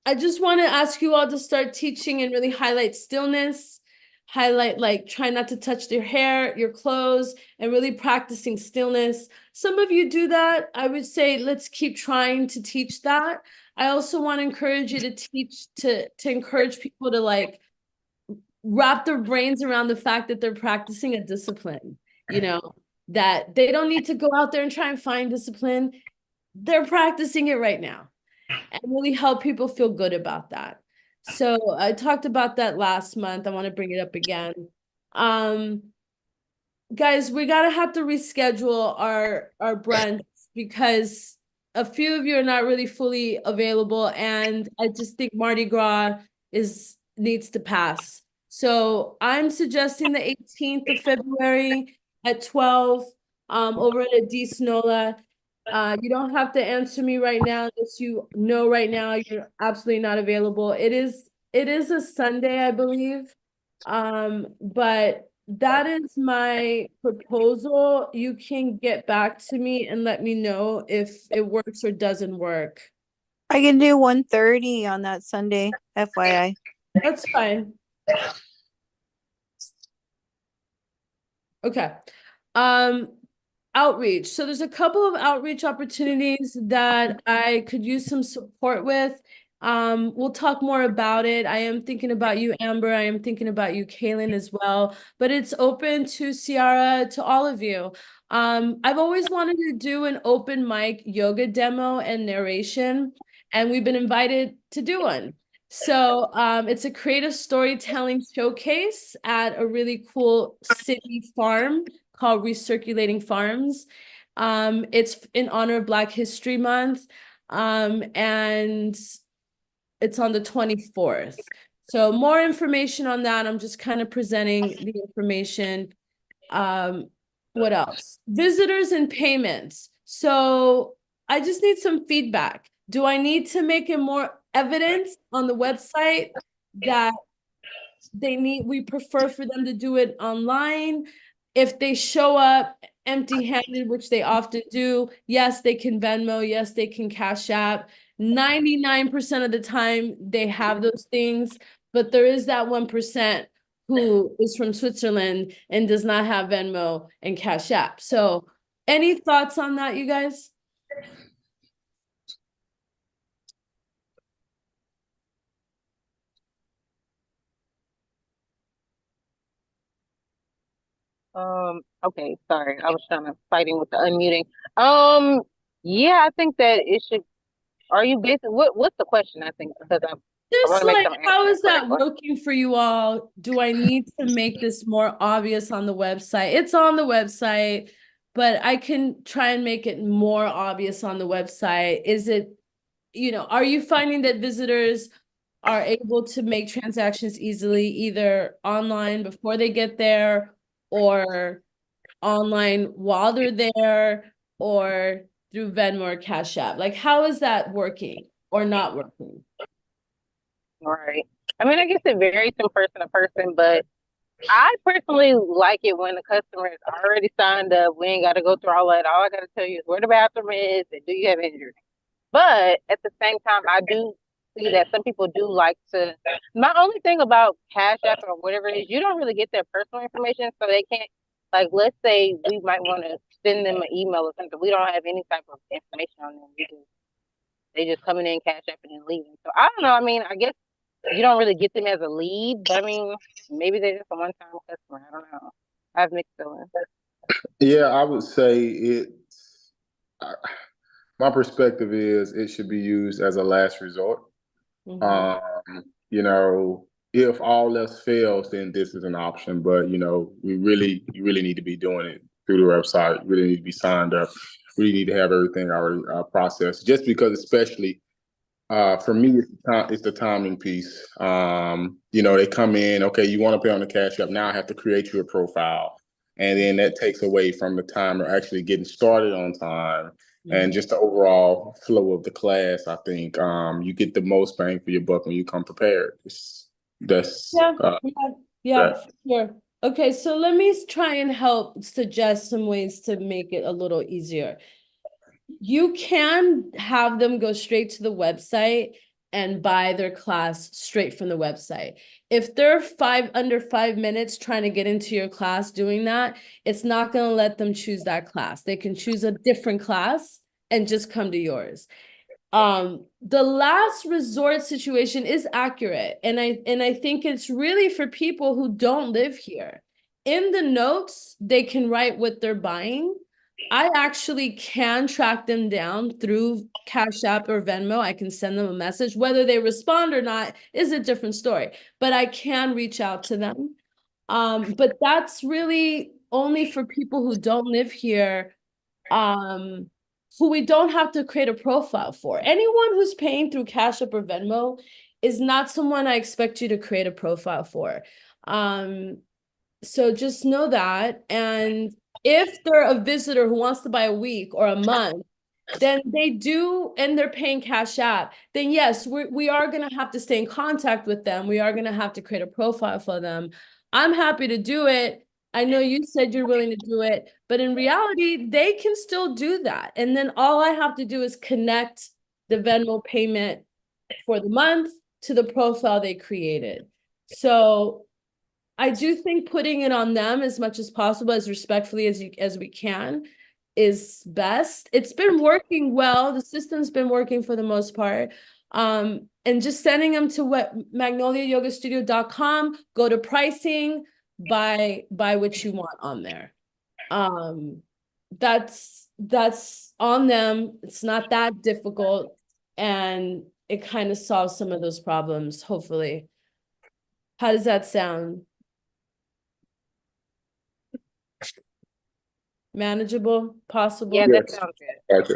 I just want to ask you all to start teaching and really highlight stillness, highlight try not to touch your hair, your clothes, and really practicing stillness. Some of you do that. I would say let's keep trying to teach that. I also want to encourage you to teach, to encourage people to like wrap their brains around the fact that they're practicing a discipline, that they don't need to go out there and try and find discipline. They're practicing it right now. and really help people feel good about that. So I talked about that last month. I want to bring it up again. Guys, we gotta have to reschedule our brunch because a few of you are not really fully available, and I just think Mardi Gras needs to pass. So I'm suggesting the 18th of February at 12, over at Di Snola. You don't have to answer me right now unless you know right now you're absolutely not available. It is a Sunday, I believe. But that is my proposal. You can get back to me and let me know if it works or doesn't work. I can do 1:30 on that Sunday, FYI. That's fine. Okay. Outreach. So there's a couple of outreach opportunities that I could use some support with. We'll talk more about it. I am thinking about you, Amber. I am thinking about you, Kaylin, as well. But it's open to Ciara, to all of you. I've always wanted to do an open mic yoga demo and narration, and we've been invited to do one. So it's a creative storytelling showcase at a really cool city farm called Recirculating Farms. It's in honor of Black History Month, and it's on the 24th. So more information on that. I'm just kind of presenting the information. What else? Visitors and payments. So I just need some feedback. Do I need to make it more evident on the website that we prefer for them to do it online? If they show up empty-handed, which they often do, yes, they can Venmo, yes, they can Cash App. 99% of the time they have those things, but there is that 1% who is from Switzerland and does not have Venmo and Cash App. So any thoughts on that, you guys? Okay, sorry. I was trying to fighting with the unmuting. Yeah, I think that it should. Are you basically what's the question? I think because I want Just to make like, sure I'm how answering is that correctly. working for you all? Do I need to make this more obvious on the website? It's on the website, but I can try and make it more obvious on the website. Is it, are you finding that visitors are able to make transactions easily, either online before they get there or online while they're there, or through Venmo or Cash App? Like, how is that working or not working? Right. I mean, I guess it varies from person to person, but I personally like it when the customer is already signed up. We ain't got to go through all that. All I got to tell you is where the bathroom is and do you have injury. But at the same time, I do see that some people do like to. My only thing about Cash App or whatever it is, you don't really get their personal information, so they can't. Like, let's say we might want to send them an email or something. We don't have any type of information on them. They just coming in, Cash App, and then leaving. So I don't know. I mean, I guess you don't really get them as a lead, but I mean, maybe they're just a one-time customer. I don't know. I have mixed feelings. Yeah, I would say my perspective is it should be used as a last resort. You know, if all else fails, then this is an option. But you really need to be doing it through the website. You really need to be signed up. Really need to have everything already processed. Just because, especially for me, it's the timing piece. They come in, okay, you want to pay on the Cash App. Now I have to create you a profile. And then that takes away from the time of actually getting started on time and just the overall flow of the class. I think you get the most bang for your buck when you come prepared. Yeah, sure. Okay, so let me try and help suggest some ways to make it a little easier. You can have them go straight to the website and buy their class straight from the website. If they're under 5 minutes trying to get into your class doing that, it's not going to let them choose that class. They can choose a different class and just come to yours. The last resort situation is accurate, and I think it's really for people who don't live here. In the notes, they can write what they're buying, I actually can track them down through Cash App or Venmo. I can send them a message. Whether they respond or not is a different story, but I can reach out to them. But that's really only for people who don't live here, who we don't have to create a profile for. Anyone who's paying through Cash App or Venmo is not someone I expect you to create a profile for. So just know that. And if they're a visitor who wants to buy a week or a month, then they do, and they're paying Cash App, then yes, we are going to have to stay in contact with them. We are going to have to create a profile for them. I'm happy to do it. I know you said you're willing to do it, but in reality, they can still do that. And then all I have to do is connect the Venmo payment for the month to the profile they created. So I do think putting it on them as much as possible, as respectfully as we can, is best. It's been working well. The system's been working for the most part. And just sending them to what magnoliayogastudio.com, go to pricing, buy what you want on there. That's on them. It's not that difficult, and it kind of solves some of those problems, hopefully. How does that sound? Manageable, possible? Yeah, that Yes. sounds good. Gotcha.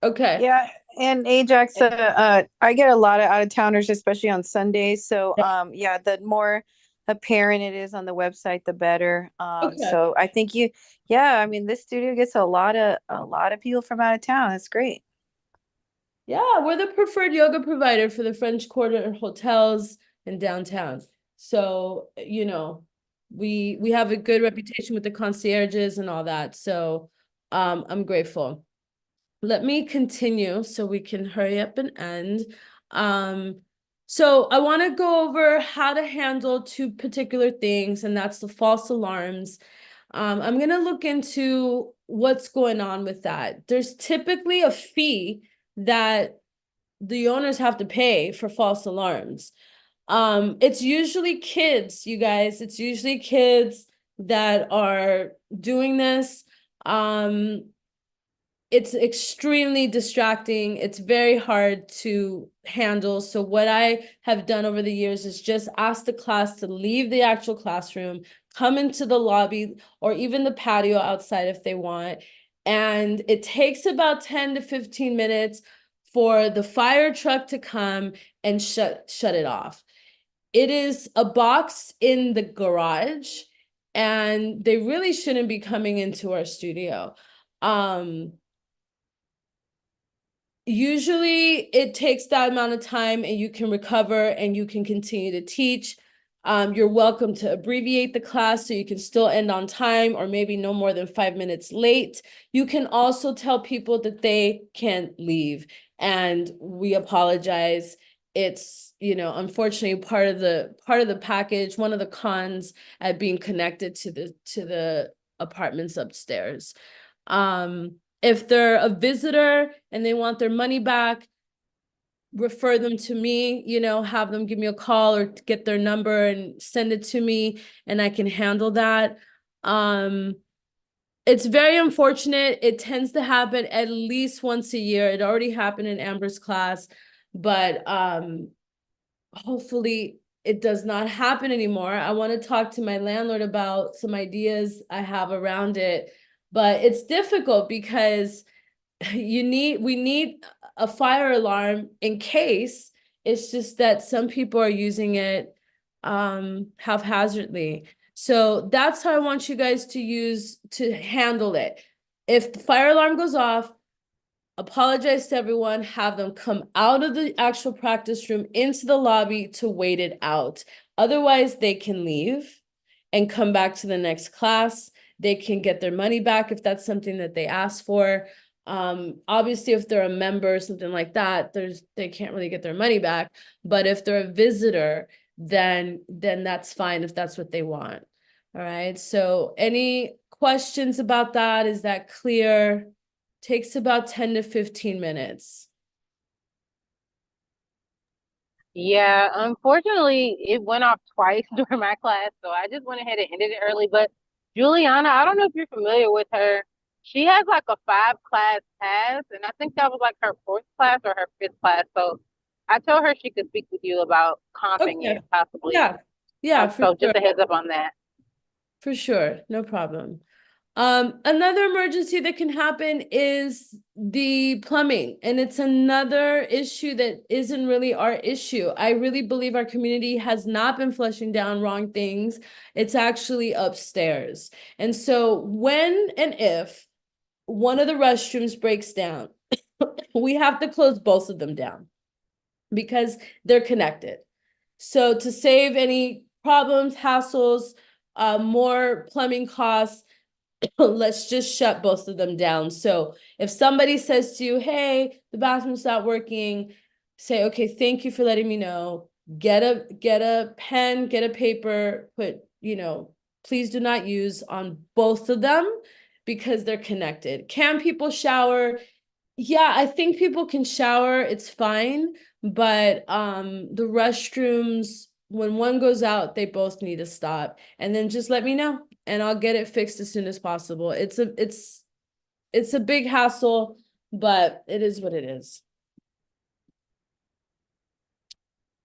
Okay. Yeah, and Ajax, I get a lot of out of towners, especially on Sundays. So, yeah, the more apparent it is on the website, the better. Okay. So I think yeah, I mean, this studio gets a lot of people from out of town. That's great. Yeah, we're the preferred yoga provider for the French Quarter hotels in downtown. So, we have a good reputation with the concierges and all that. So, I'm grateful. Let me continue so we can hurry up and end. So I want to go over how to handle two particular things, and that's the false alarms. I'm going to look into what's going on with that. There's typically a fee that the owners have to pay for false alarms. It's usually kids, you guys. It's usually kids that are doing this. It's extremely distracting. It's very hard to handle. So what I have done over the years is just ask the class to leave the actual classroom, come into the lobby or even the patio outside if they want. And it takes about 10 to 15 minutes for the fire truck to come and shut it off. It is a box in the garage, and they really shouldn't be coming into our studio. Usually it takes that amount of time and you can recover and you can continue to teach. You're welcome to abbreviate the class so you can still end on time or maybe no more than 5 minutes late. You can also tell people that they can't leave, and we apologize. It's, unfortunately part of the package, one of the cons at being connected to the apartments upstairs. If they're a visitor and they want their money back, refer them to me, have them give me a call or get their number and send it to me, and I can handle that. It's very unfortunate. It tends to happen at least once a year. It already happened in Amber's class, but hopefully it does not happen anymore. I want to talk to my landlord about some ideas I have around it, but it's difficult because we need a fire alarm in case. It's just that some people are using it haphazardly. So that's how I want you guys to handle it. If the fire alarm goes off, apologize to everyone, have them come out of the actual practice room into the lobby to wait it out. Otherwise, they can leave and come back to the next class. They can get their money back if that's something that they asked for. Obviously, if they're a member or something like that, they can't really get their money back. But if they're a visitor, then that's fine if that's what they want. All right. So any questions about that? Is that clear? Takes about 10 to 15 minutes. Yeah, unfortunately, it went off twice during my class, so I just went ahead and ended it early. But Juliana, I don't know if you're familiar with her. She has like a 5-class pass, and I think that was like her 4th class or her 5th class. So I told her she could speak with you about comping Okay. it possibly. Yeah. Yeah, for So sure. just a heads up on that. For sure. No problem. Another emergency that can happen is the plumbing, and it's another issue that isn't really our issue. I really believe our community has not been flushing down wrong things. It's actually upstairs. And so when and if one of the restrooms breaks down, we have to close both of them down because they're connected. So to save any problems, hassles, more plumbing costs, let's just shut both of them down. So if somebody says to you, hey, the bathroom's not working, say, okay, thank you for letting me know. Get a pen, get a paper, put, please do not use on both of them because they're connected. Can people shower? Yeah, I think people can shower, it's fine, but the restrooms, when one goes out, they both need to stop. And then just let me know and I'll get it fixed as soon as possible. It's a big hassle, but it is what it is.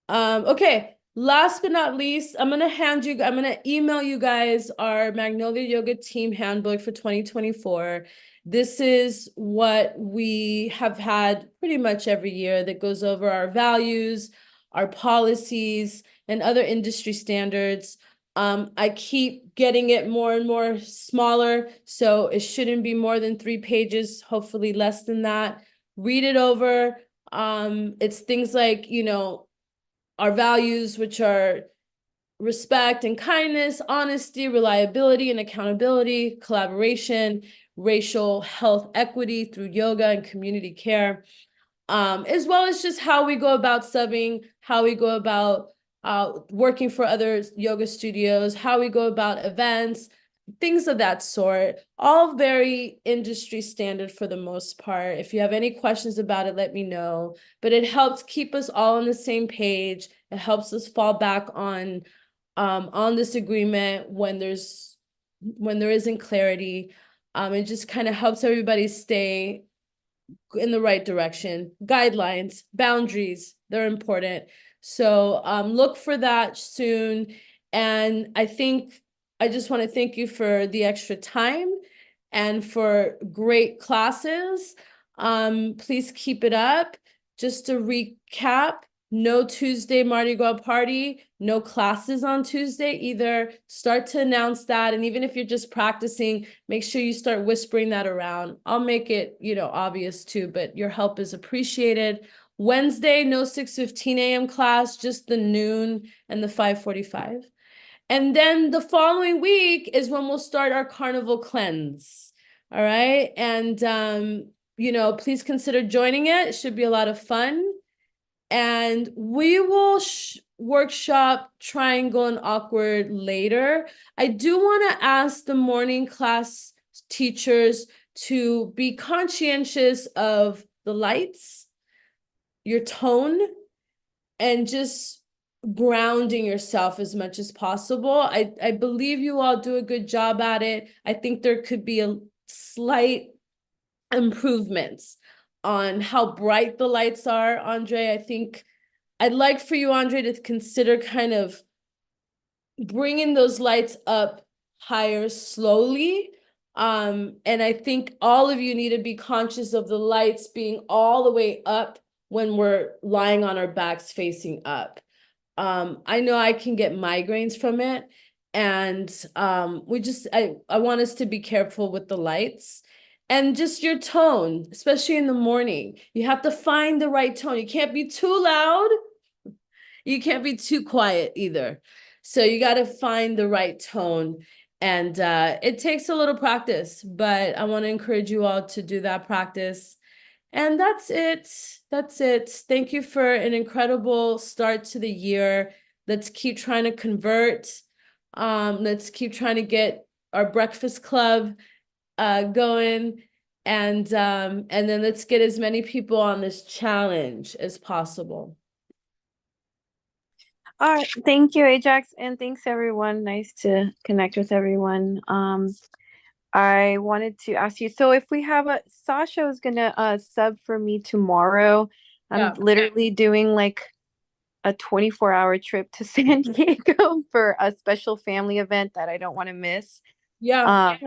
Okay, last but not least, I'm gonna email you guys our Magnolia Yoga Team Handbook for 2024. This is what we have had pretty much every year that goes over our values, our policies, and other industry standards. I keep getting it more and more smaller, so it shouldn't be more than 3 pages, hopefully less than that. Read it over. It's things like, our values, which are respect and kindness, honesty, reliability and accountability, collaboration, racial health equity through yoga and community care, as well as just how we go about subbing, how we go about working for other yoga studios, how we go about events, things of that sort, all very industry standard for the most part. If you have any questions about it, let me know. But it helps keep us all on the same page. It helps us fall back on this agreement when there isn't clarity. It just kind of helps everybody stay in the right direction. Guidelines, boundaries, they're important. So look for that soon. And I just want to thank you for the extra time and for great classes. Please keep it up. Just to recap, no Tuesday Mardi Gras party, no classes on Tuesday either. Start to announce that. And even if you're just practicing, make sure you start whispering that around. I'll make it, obvious too, but your help is appreciated. Wednesday, no 6:15 a.m. class, just the noon and the 5:45. And then the following week is when we'll start our carnival cleanse. All right. And, please consider joining it. It should be a lot of fun. And we will workshop Triangle and Awkward later. I do want to ask the morning class teachers to be conscientious of the lights, your tone, and just grounding yourself as much as possible. I believe you all do a good job at it. I think there could be a slight improvements on how bright the lights are, Andre. I think I'd like for you, Andre, to consider kind of bringing those lights up higher slowly. And I think all of you need to be conscious of the lights being all the way up when we're lying on our backs facing up. I know I can get migraines from it. And I want us to be careful with the lights. And just your tone, especially in the morning. You have to find the right tone. You can't be too loud. You can't be too quiet either. So you got to find the right tone. And it takes a little practice, but I want to encourage you all to do that practice. And that's it. That's it. Thank you for an incredible start to the year. Let's keep trying to convert. Let's keep trying to get our breakfast club going. And then let's get as many people on this challenge as possible. All right, thank you, Ajax, and thanks everyone. Nice to connect with everyone. I wanted to ask you, so if we have Sasha is gonna sub for me tomorrow. I'm Yeah. literally doing like a 24-hour trip to San Diego for a special family event that I don't want to miss. Yeah,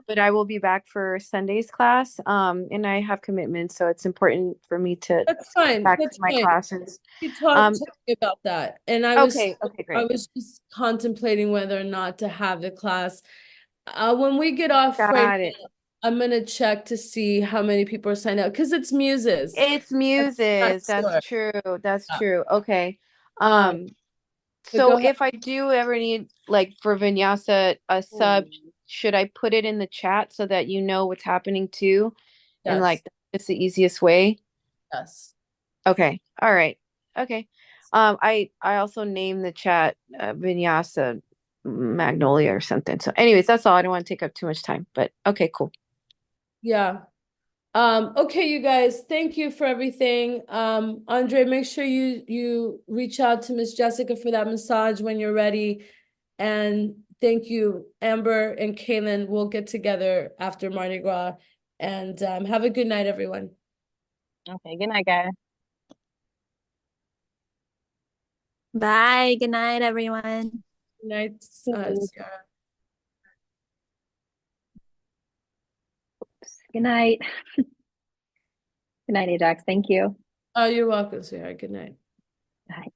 But I will be back for Sunday's class. And I have commitments, so it's important for me to that's get fine. back to That's my fine. classes. You talked to me about that, and I Okay, great. was just contemplating whether or not to have the class. When we get off right Got it. now, I'm gonna check to see how many people are signed up because it's Muses. It's I'm not Muses. sure. That's true. That's Yeah. true. Okay. But So go ahead. if I do ever need like for Vinyasa a sub, should I put it in the chat so that you know what's happening too? And Yes, like it's the easiest way. yes. Okay. All right. Okay. I also named the chat Vinyasa Magnolia or something. So anyways, that's all. I don't want to take up too much time, but okay, cool. Yeah. Okay, you guys, thank you for everything. Andre, make sure you reach out to Miss Jessica for that massage when you're ready. And thank you, Amber and Kaylin. We'll get together after Mardi Gras. And have a good night, everyone. Okay, good night, guys. Bye. Good night, everyone. Good night, Mhm. Ciara. Good night. Good night, Ajax. Thank you. Oh, you're welcome, sweetheart. Good night. Bye.